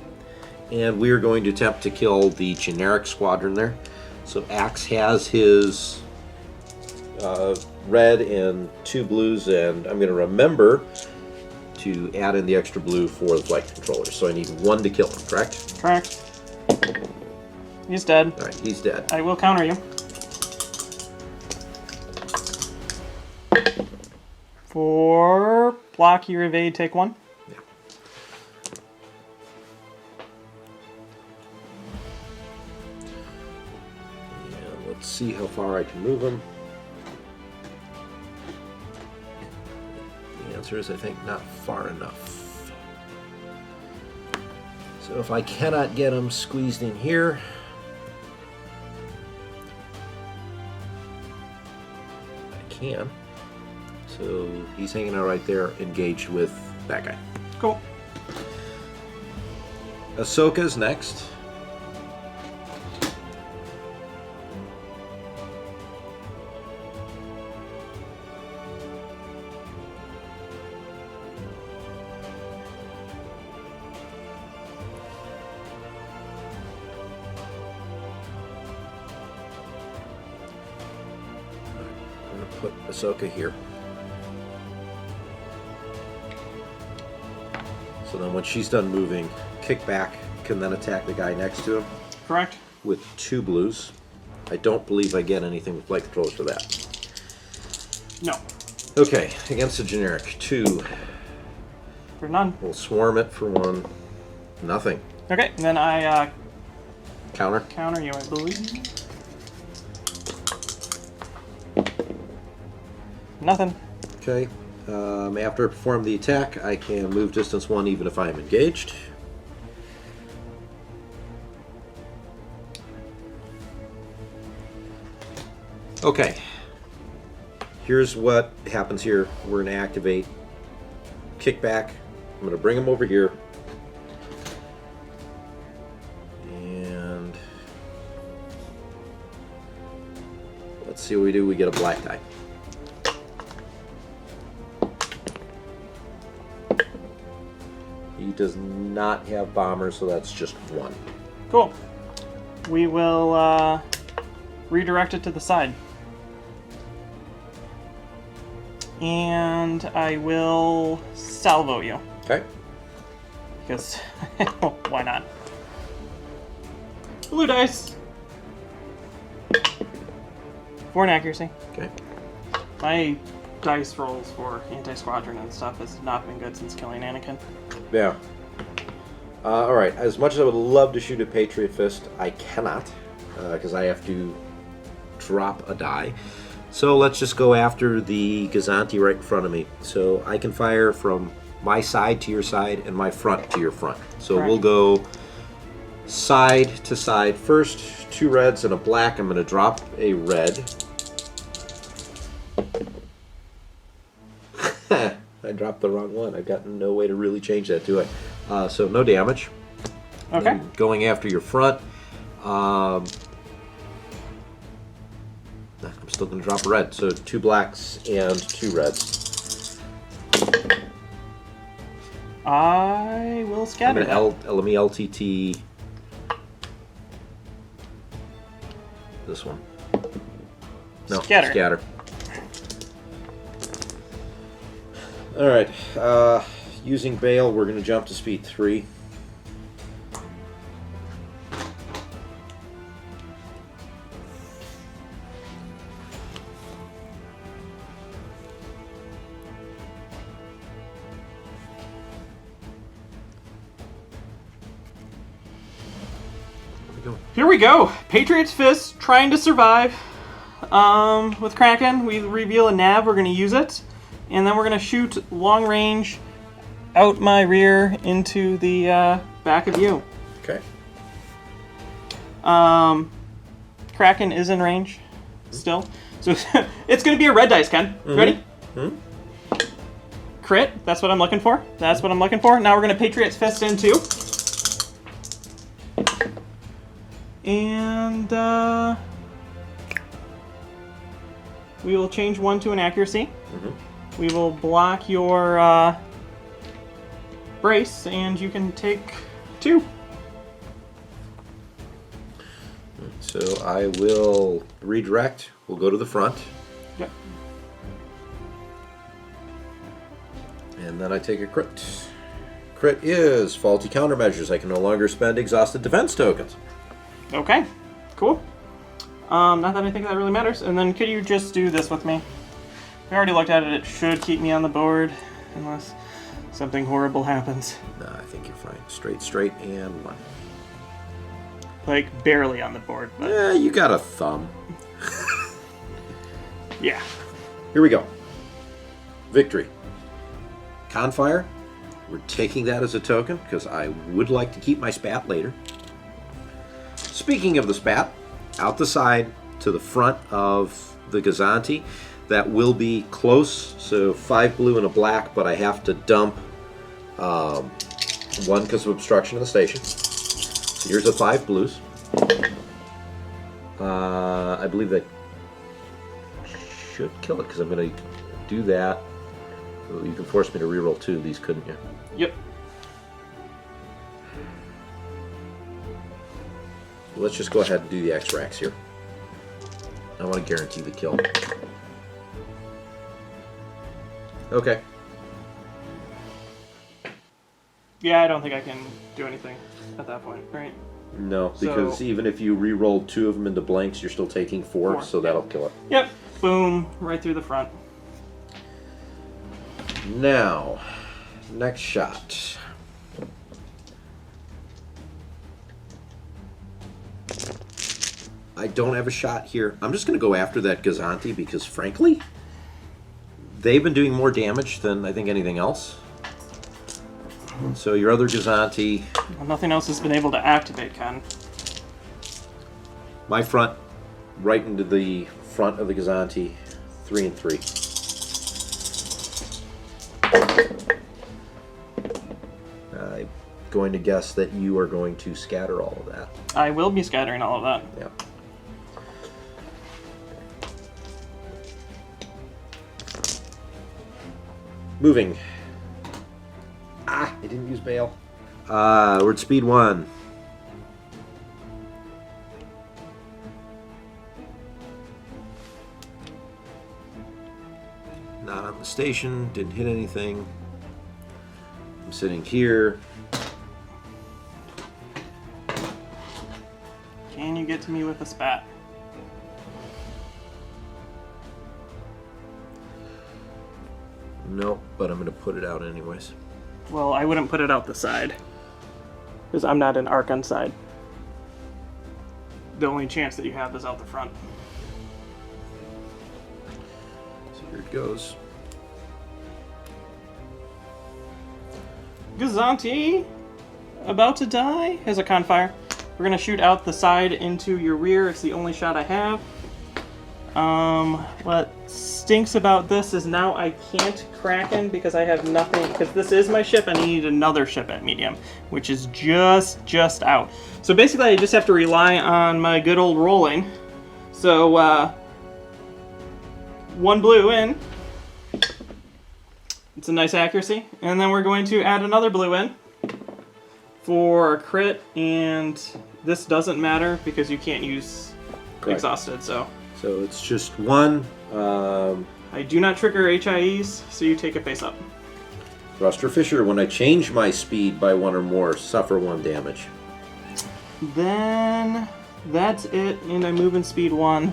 And we're going to attempt to kill the generic squadron there. So Axe has his... red and 2 blues, and I'm going to remember to add in the extra blue for the flight controller. So I need 1 to kill him, correct? Correct. He's dead. Alright, he's dead. I will counter you. For block, your evade, take 1. Yeah. And let's see how far I can move him. The answer is, I think, not far enough. So if I cannot get him squeezed in here, I can. So he's hanging out right there, engaged with that guy. Cool. Ahsoka's next. Put Ahsoka here. So then when she's done moving, kick back, can then attack the guy next to him. Correct. With 2 blues. I don't believe I get anything with flight controllers for that. No. Okay, against the generic. 2. For none. We'll swarm it for 1. Nothing. Okay, and then I Counter. counter you, I believe. Nothing. Okay. After I perform the attack, I can move distance 1 even if I am engaged. Okay. Here's what happens here. We're going to activate kickback. I'm going to bring him over here. And see what we do. We get a black die. He does not have bombers, so that's just 1. Cool. We will redirect it to the side. And I will salvo you. Okay. Because, why not? Blue dice. 4 in accuracy. Okay. My dice rolls for anti-squadron and stuff has not been good since killing Anakin. Yeah. Alright, as much as I would love to shoot a Patriot Fist, I cannot, because I have to drop a die. So let's just go after the Gozanti right in front of me. So I can fire from my side to your side and my front to your front. So Correct. We'll go side to side first. 2 reds and a black. I'm going to drop a red. I dropped the wrong one. I've got no way to really change that, do I? So no damage. Okay. And going after your front. I'm still going to drop a red. So 2 blacks and 2 reds. I will scatter that. Let me LTT this one. No, Scatter. Alright, using Bale, we're going to jump to speed 3. Here we go. Patriot's Fist, trying to survive. With Kraken, we reveal a nav, we're going to use it. And then we're going to shoot long range out my rear into the back of you. Okay. Kraken is in range still. So it's going to be a red dice, Ken. Ready? Crit. That's what I'm looking for. That's what I'm looking for. Now we're going to Patriot's Fist into. And we will change 1 to an accuracy. We will block your brace, and you can take 2. So I will redirect. We'll go to the front. Yep. And then I take a crit. Crit is faulty countermeasures. I can no longer spend exhausted defense tokens. Okay, cool. Not that I think that really matters. And then could you just do this with me? We already looked at it. It should keep me on the board unless something horrible happens. No, I think you're fine. Straight, and 1. Like, barely on the board, but Yeah, you got a thumb. yeah. Here we go. Victory. Confire. We're taking that as a token because I would like to keep my spat later. Speaking of the spat, out the side to the front of the Gozanti. That will be close, so 5 blue and a black, but I have to dump 1 because of obstruction of the station. So here's the 5 blues. I believe that should kill it because I'm going to do that. You can force me to reroll 2 of these, couldn't you? Yep. Let's just go ahead and do the X-Rax here. I want to guarantee the kill. Okay. Yeah, I don't think I can do anything at that point, right? No, because even if you re-rolled 2 of them into blanks, you're still taking 4, so that'll kill it. Yep. Boom. Right through the front. Now, next shot. I don't have a shot here. I'm just going to go after that Gozanti because, frankly, they've been doing more damage than I think anything else. So your other Gozanti... Well, nothing else has been able to activate, Ken. My front, right into the front of the Gozanti, 3 and 3. I'm going to guess that you are going to scatter all of that. I will be scattering all of that. Yep. Moving. I didn't use bail. We're at speed 1. Not on the station, didn't hit anything. I'm sitting here. Can you get to me with a spat? Nope, but I'm going to put it out anyways. Well, I wouldn't put it out the side. Because I'm not an Archon side. The only chance that you have is out the front. So here it goes. Gozanti, about to die, has a confire. We're going to shoot out the side into your rear. It's the only shot I have. What stinks about this is now I can't Kraken because I have nothing, because this is my ship and I need another ship at medium, which is just out. So basically I just have to rely on my good old rolling. So, 1 blue in. It's a nice accuracy. And then we're going to add another blue in for a crit, and this doesn't matter because you can't use exhausted, so it's just 1. I do not trigger HIEs, so you take a face up. Thruster Fisher, when I change my speed by 1 or more, suffer 1 damage. Then that's it, and I move in speed 1,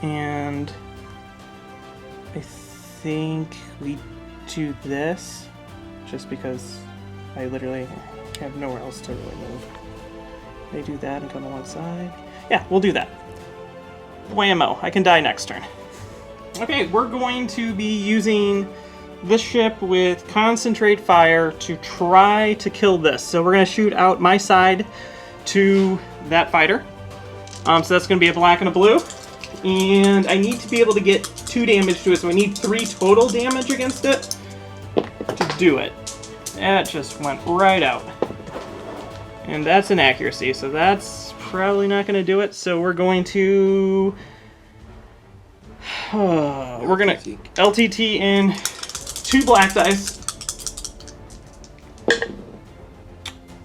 and I think we do this just because I literally have nowhere else to really move. They do that and come to one side. Yeah, we'll do that. Whammo, I can die next turn. Okay, we're going to be using this ship with concentrate fire to try to kill this. So we're going to shoot out my side to that fighter. So that's going to be a black and a blue. And I need to be able to get 2 damage to it, so I need 3 total damage against it to do it. That just went right out. And that's an accuracy, so that's probably not going to do it. So we're going to... we're going to LTT in 2 black dice.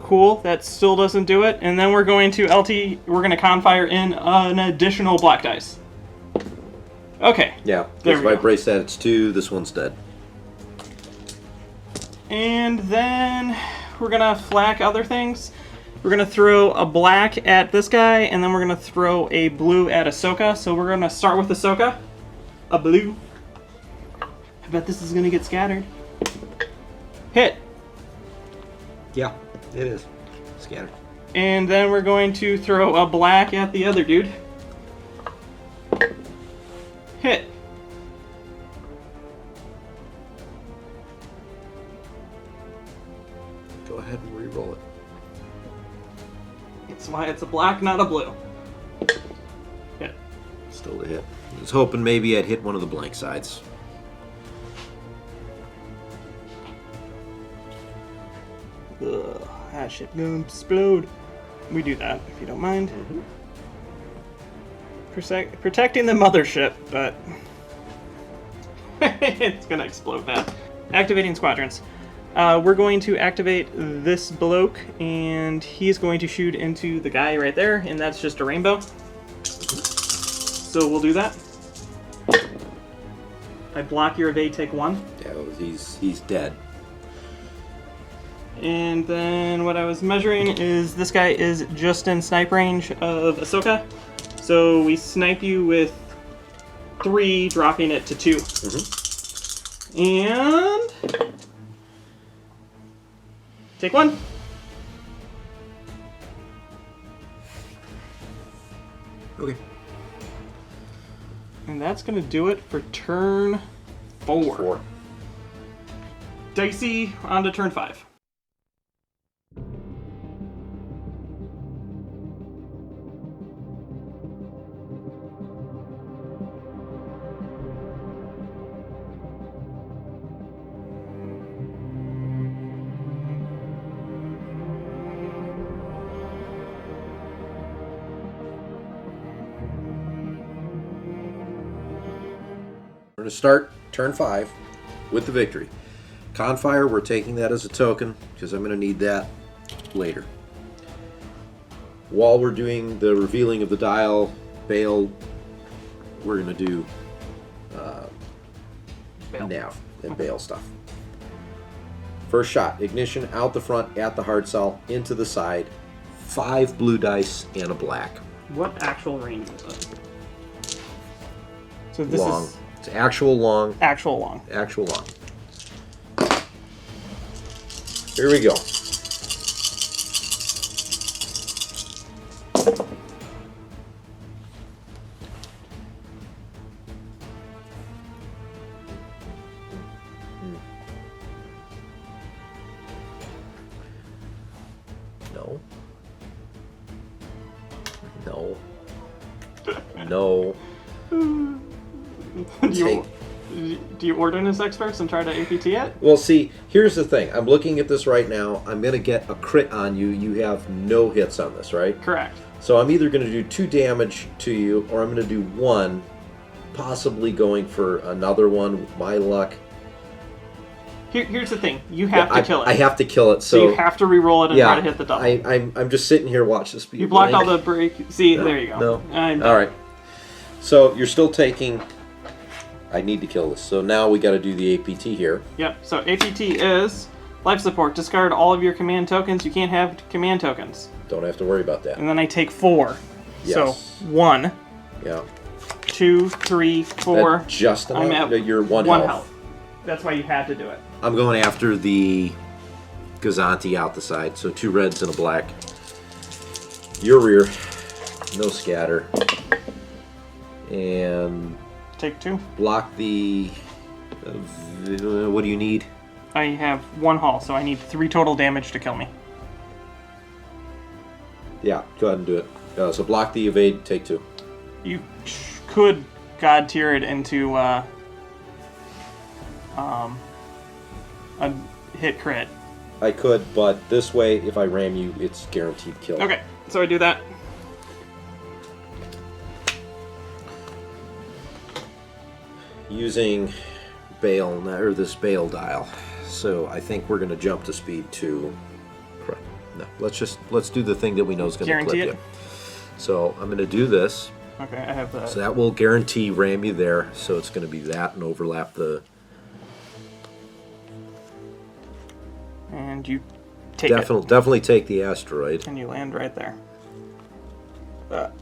Cool, that still doesn't do it. And then we're going to we're going to confire in an additional black dice. Okay. Yeah, there if we I go. brace that, it's 2, this one's dead. And then we're going to flak other things. We're going to throw a black at this guy, and then we're going to throw a blue at Ahsoka. So we're going to start with Ahsoka. A blue. I bet this is going to get scattered. Hit. Yeah, it is. Scattered. And then we're going to throw a black at the other dude. Hit. Go ahead and re-roll it. That's why it's a black, not a blue. Hit. Still a hit. I was hoping maybe I'd hit one of the blank sides. Ugh, that shit gonna explode. We do that, if you don't mind. Mm-hmm. Protecting the mothership, but it's gonna explode bad. Activating squadrons. We're going to activate this bloke, and he's going to shoot into the guy right there, and that's just a rainbow. So we'll do that. I block your evade, take 1. Yeah, well, he's dead. And then what I was measuring is this guy is just in snipe range of Ahsoka. So we snipe you with 3, dropping it to 2. Mm-hmm. And... take 1. Okay. And that's going to do it for turn 4. 4. Dicey, on to turn 5. We're going to start turn 5 with the victory. Confire, we're taking that as a token because I'm going to need that later. While we're doing the revealing of the dial, Bale, we're going to do nav and Bale stuff. First shot, ignition out the front, at the hard cell, into the side, 5 blue dice and a black. What actual range is it? So this long. is It's actual long. actual long. Actual long. Here we go. No. No. No. Do you ordnance experts and try to APT it? Well, see, here's the thing. I'm looking at this right now. I'm going to get a crit on you. You have no hits on this, right? Correct. So I'm either going to do 2 damage to you, or I'm going to do 1, possibly going for another one with my luck. Here's the thing. You have to kill it. I have to kill it. So you have to re-roll it and try to hit the double. I'm just sitting here watching this. You blocked all the break. See, there you go. No. All right. So you're still taking... I need to kill this. So now we got to do the APT here. Yep. So APT is life support. Discard all of your command tokens. You can't have command tokens. Don't have to worry about that. And then I take 4. Yes. So 1. Yeah. 2, 3, 4. That just enough. I'm at You're 1 health. That's why you had to do it. I'm going after the Gozanti out the side. So 2 reds and a black. Your rear. No scatter. And... Take 2. block the... what do you need? I have 1 hull, so I need 3 total damage to kill me. Yeah, go ahead and do it. So block the evade, take 2. You could god tier it into a hit crit. I could, but this way, if I ram you, it's guaranteed kill. Okay, so I do that. Using Bale, or this Bale dial. So I think we're going to jump to speed 2. Correct. No, let's do the thing that we know is going to clip you. So I'm going to do this. Okay, I have that. So that will guarantee ram you there. So it's going to be that and overlap the... And you take it. Definitely take the asteroid. And you land right there. All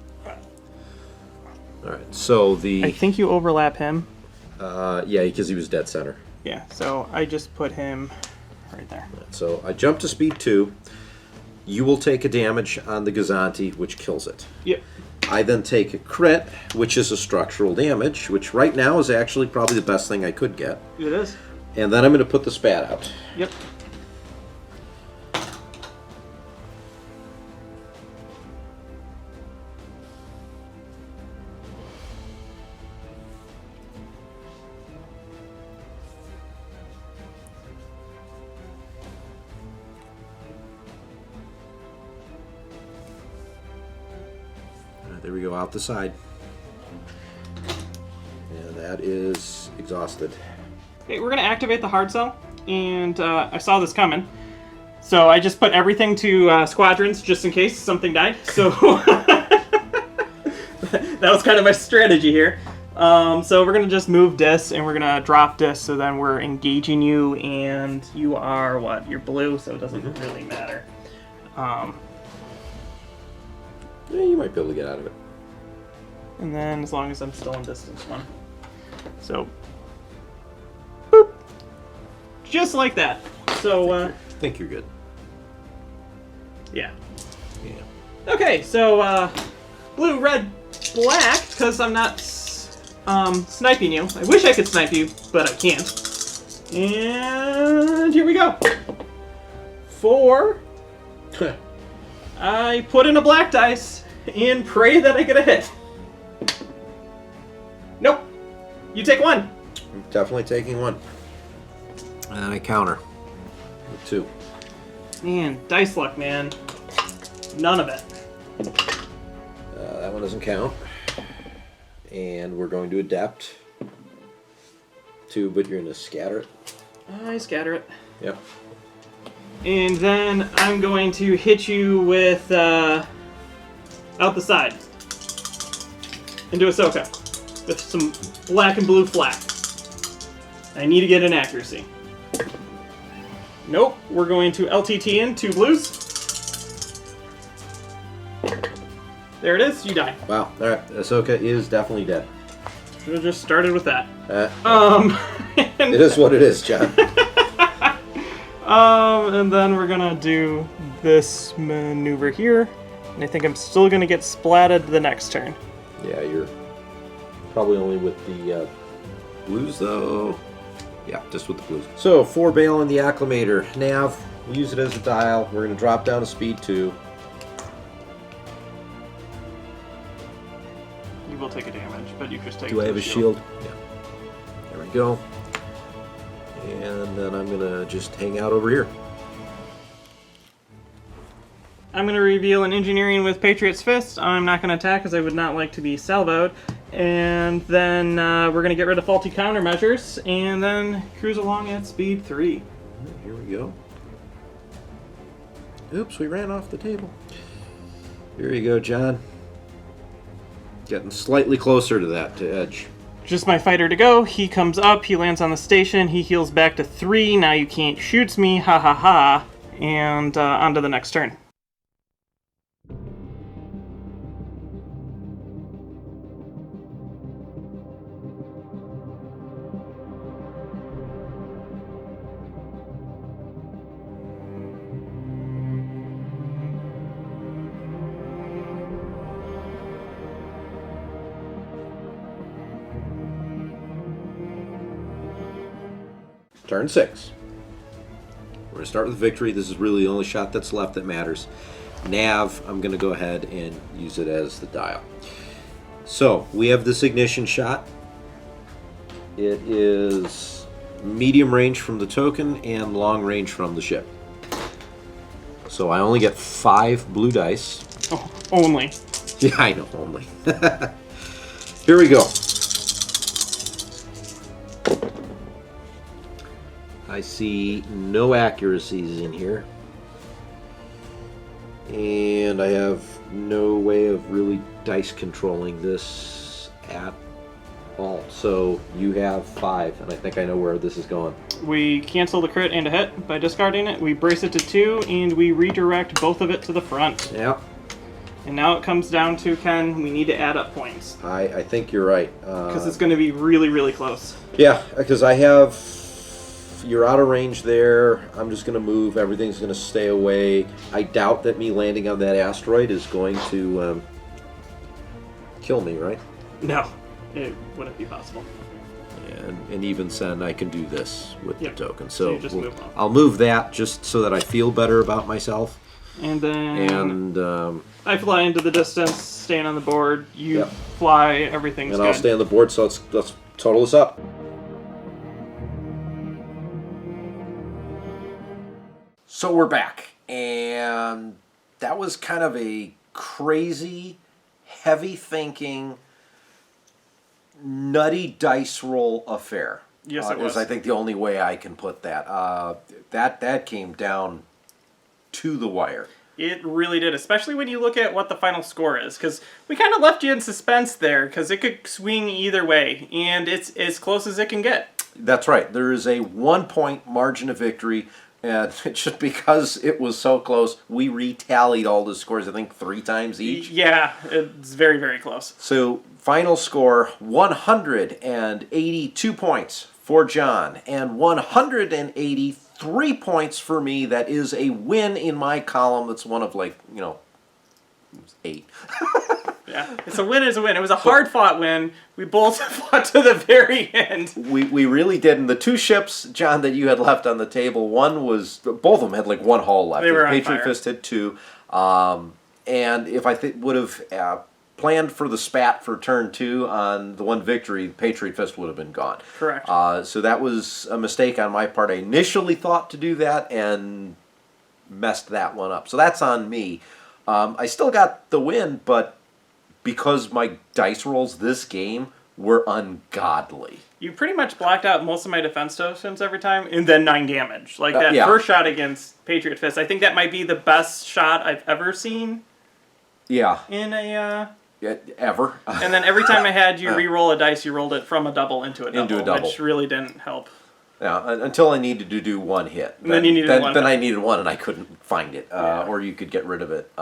right, so the... I think you overlap him. Yeah, because he was dead center. Yeah, so I just put him right there. So I jump to speed 2. You will take a damage on the Gozanti, which kills it. Yep. I then take a crit, which is a structural damage, which right now is actually probably the best thing I could get. It is. And then I'm going to put the spat out. Yep. There we go, out the side. And that is exhausted. Okay, we're going to activate the hard cell, and I saw this coming. So I just put everything to squadrons, just in case something died. So that was kind of my strategy here. So we're going to just move dis, and we're going to drop dis, so then we're engaging you, and you are, what, you're blue, so it doesn't really matter. Yeah, you might be able to get out of it. And then as long as I'm still in distance 1. So, boop. Just like that. So, I think you're good. Yeah. Yeah. Okay, so, blue, red, black, because I'm not sniping you. I wish I could snipe you, but I can't. And here we go. 4. I put in a black dice and pray that I get a hit. Nope. You take 1. I'm definitely taking 1. And then I counter with 2. Man, dice luck, man. None of it. That one doesn't count. And we're going to adept 2, but you're going to scatter it. I scatter it. Yep. And then I'm going to hit you with out the side. Into Ahsoka. With some black and blue flak. I need to get an accuracy. Nope. We're going to LTT in 2 blues. There it is. You die. Wow. All right. Ahsoka is definitely dead. Should have just started with that. It is what it is, John. And then we're gonna do this maneuver here. And I think I'm still gonna get splatted the next turn. Yeah, you're probably only with the blues, though. Yeah, just with the blues. So, 4 Bale in the Acclimator. Nav, we use it as a dial. We're going to drop down to speed 2. You will take a damage, but you just take. Do I have a shield? Yeah. There we go. And then I'm going to just hang out over here. I'm going to reveal an engineering with Patriot's Fist. I'm not going to attack because I would not like to be salvoed. And then we're going to get rid of faulty countermeasures and then cruise along at speed 3. Here we go. Oops, we ran off the table. Here you go, John. Getting slightly closer to that edge. Just my fighter to go. He comes up, he lands on the station, he heals back to 3. Now you can't shoot me, ha ha ha. And on to the next turn. Turn 6. We're going to start with victory. This is really the only shot that's left that matters. Nav, I'm going to go ahead and use it as the dial. So, we have this ignition shot. It is medium range from the token and long range from the ship. So I only get 5 blue dice. Oh, only. Yeah, I know, only. Here we go. I see no accuracies in here. And I have no way of really dice controlling this at all. So you have 5, and I think I know where this is going. We cancel the crit and a hit by discarding it. We brace it to 2, and we redirect both of it to the front. Yeah. And now it comes down to, Ken, we need to add up points. I think you're right. Because it's going to be really, really close. Yeah, because I have... You're out of range there. I'm just going to move. Everything's going to stay away. I doubt that me landing on that asteroid is going to kill me, right? No, it wouldn't be possible. And even then, I can do this with the token. So So you just move on. I'll move that just so that I feel better about myself. And then And I fly into the distance, staying on the board. You Yep. fly, everything's and good. I'll stay on the board. So let's total this up. So we're back, and that was kind of a crazy, heavy-thinking, nutty dice roll affair. Yes, it was. Is I think the only way I can put that. That came down to the wire. It really did, especially when you look at what the final score is, because we kind of left you in suspense there, because it could swing either way, and it's as close as it can get. That's right. There is a 1-point margin of victory. And just because it was so close, we retallied all the scores, I think, 3 times each. Yeah, it's very, very close. So, final score, 182 points for John, and 183 points for me. That is a win in my column. That's one of, 8. Yeah, it's a win is a win. It was a hard-fought win. We both fought to the very end. We really did. And the 2 ships, John, that you had left on the table, both of them had 1 hull left. They were on Patriot fire. Fist had 2. And if I would have planned for the spat for turn 2 on the 1 victory, Patriot Fist would have been gone. Correct. So that was a mistake on my part. I initially thought to do that and messed that one up. So that's on me. I still got the win, but because my dice rolls this game were ungodly. You pretty much blocked out most of my defense tokens every time, and then 9 damage. Like that yeah. first shot against Patriot Fist, I think that might be the best shot I've ever seen. Yeah. In a. Ever. And then every time I had you re-roll a dice, you rolled it from a double into a double, which really didn't help. Yeah, until I needed to do one hit. Then you needed one. Then I needed one, and I couldn't find it, or you could get rid of it.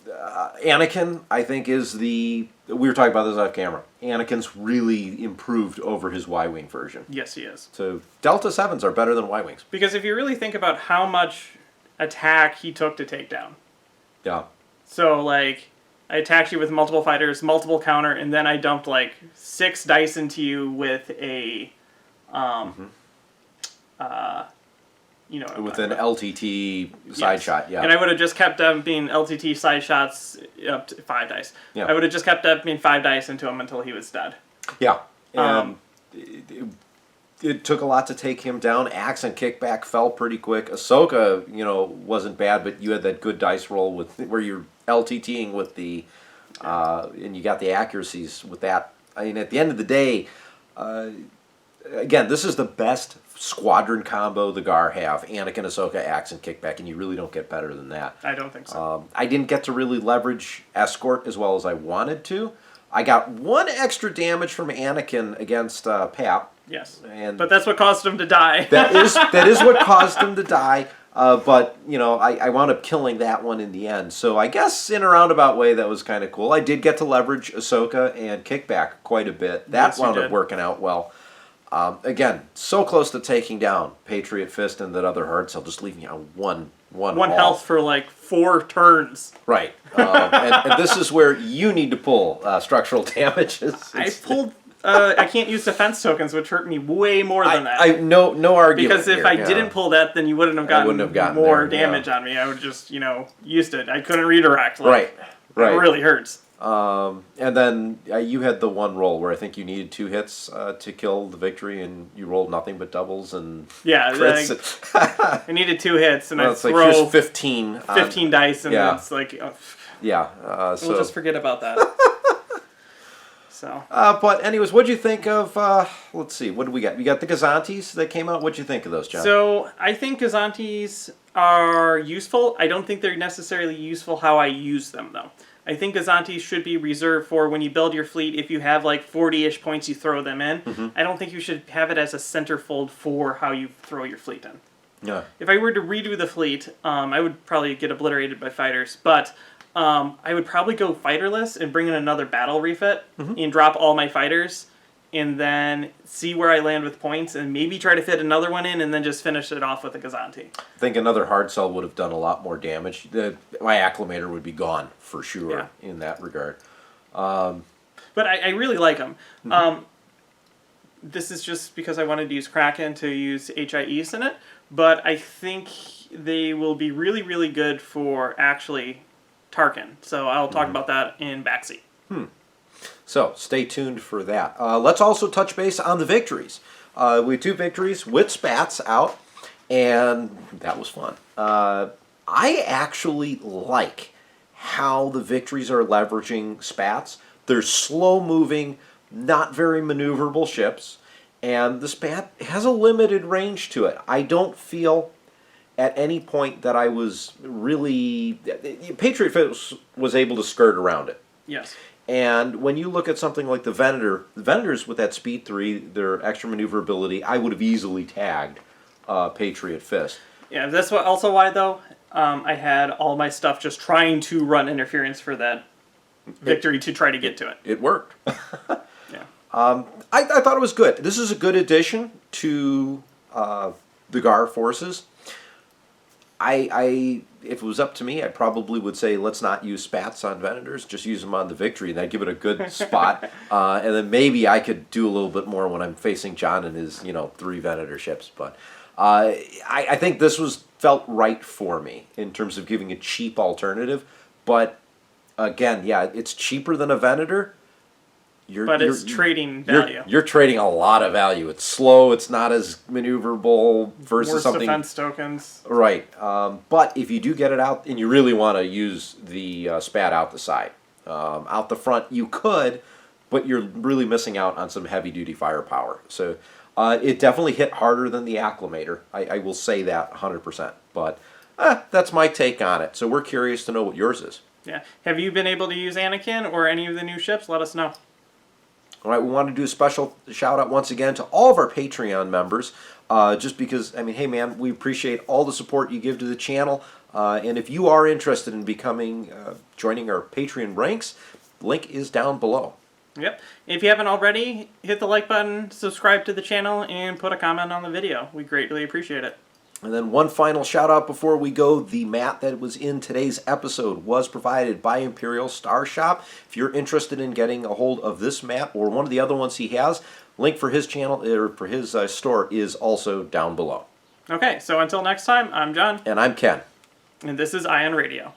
Anakin, I think, is the... We were talking about this off camera. Anakin's really improved over his Y-Wing version. Yes, he is. So Delta 7s are better than Y-Wings. Because if you really think about how much attack he took to take down. Yeah. So, like, I attacked you with multiple fighters, multiple counter, and then I dumped, like, 6 dice into you with a... you know, with an LTT side shot, yeah. And I would have just kept dumping LTT side shots up to 5 dice. Yeah. I would have just kept dumping 5 dice into him until he was dead. Yeah. And it took a lot to take him down. Axe and kickback fell pretty quick. Ahsoka, wasn't bad, but you had that good dice roll with where you're LTTing with the, and you got the accuracies with that. I mean, at the end of the day, again, this is the best squadron combo the Gar have. Anakin, Ahsoka, Axe, and kickback, and you really don't get better than that. I don't think so. I didn't get to really leverage escort as well as I wanted to. I got 1 extra damage from Anakin against Pap. Yes, and but that's what caused him to die. that is what caused him to die. But I wound up killing that one in the end. So I guess in a roundabout way, that was kind of cool. I did get to leverage Ahsoka and kickback quite a bit. That wound up working out well. Again, so close to taking down Patriot Fist and that other hard cell, just leaving you on one health for like 4 turns. Right, and this is where you need to pull structural damages. I pulled. I can't use defense tokens, which hurt me way more than that. No argument. Because if I didn't pull that, then you wouldn't have gotten more damage on me. I would just used it. I couldn't redirect. Right. It really hurts. And then you had the one roll where I think you needed 2 hits to kill the victory, and you rolled nothing but doubles and crits. I needed 2 hits, and I throw like, here's 15 dice, and it's like so we'll just forget about that. So, but anyways, what'd you think of? Let's see, what do we got? We got the Gozantis that came out. What'd you think of those, John? So I think Gozantis are useful. I don't think they're necessarily useful how I use them, though. I think Gozantis should be reserved for when you build your fleet. If you have like 40-ish points, you throw them in. Mm-hmm. I don't think you should have it as a centerfold for how you throw your fleet in. Yeah. If I were to redo the fleet, I would probably get obliterated by fighters, but I would probably go fighterless and bring in another battle refit and drop all my fighters, and then see where I land with points, and maybe try to fit another one in, and then just finish it off with a Gozanti. I think another hard cell would have done a lot more damage. My acclimator would be gone for sure in that regard. But I really like them. This is just because I wanted to use Kraken to use HIEs in it, but I think they will be really, really good for actually Tarkin. So I'll talk about that in backseat. So stay tuned for that. Let's also touch base on the victories. We had 2 victories with Spats out, and that was fun. I actually like how the victories are leveraging Spats. They're slow-moving, not very maneuverable ships, and the Spat has a limited range to it. I don't feel at any point that I was really... Patriot Fist was able to skirt around it. Yes. And when you look at something like the Vendors with that speed 3, their extra maneuverability, I would have easily tagged Patriot Fist. Yeah, that's also why, though, I had all my stuff just trying to run interference for that victory to try to get to it. It worked. Yeah. I thought it was good. This is a good addition to the GAR forces. If it was up to me, I probably would say let's not use Spats on Vendors, just use them on the victory, and that'd give it a good spot. And then maybe I could do a little bit more when I'm facing John and his 3 Venator ships. But I think this felt right for me in terms of giving a cheap alternative. But again, it's cheaper than a Venator. It's trading value. You're trading a lot of value. It's slow. It's not as maneuverable versus Worse something. Defense tokens. Right. But if you do get it out, and you really want to use the Spat out the side, out the front, you could. but you're really missing out on some heavy-duty firepower. So it definitely hit harder than the Acclimator. I will say that 100%. But that's my take on it. So we're curious to know what yours is. Yeah. Have you been able to use Anakin or any of the new ships? Let us know. All right, we want to do a special shout-out once again to all of our Patreon members, just because, I mean, hey, man, we appreciate all the support you give to the channel. And if you are interested in becoming, joining our Patreon ranks, link is down below. Yep. If you haven't already, hit the like button, subscribe to the channel, and put a comment on the video. We greatly appreciate it. And then one final shout out before we go. The mat that was in today's episode was provided by Imperial Star Shop. If you're interested in getting a hold of this mat or one of the other ones he has, link for his channel or for his store is also down below. Okay, so until next time, I'm John. And I'm Ken. And this is Ion Radio.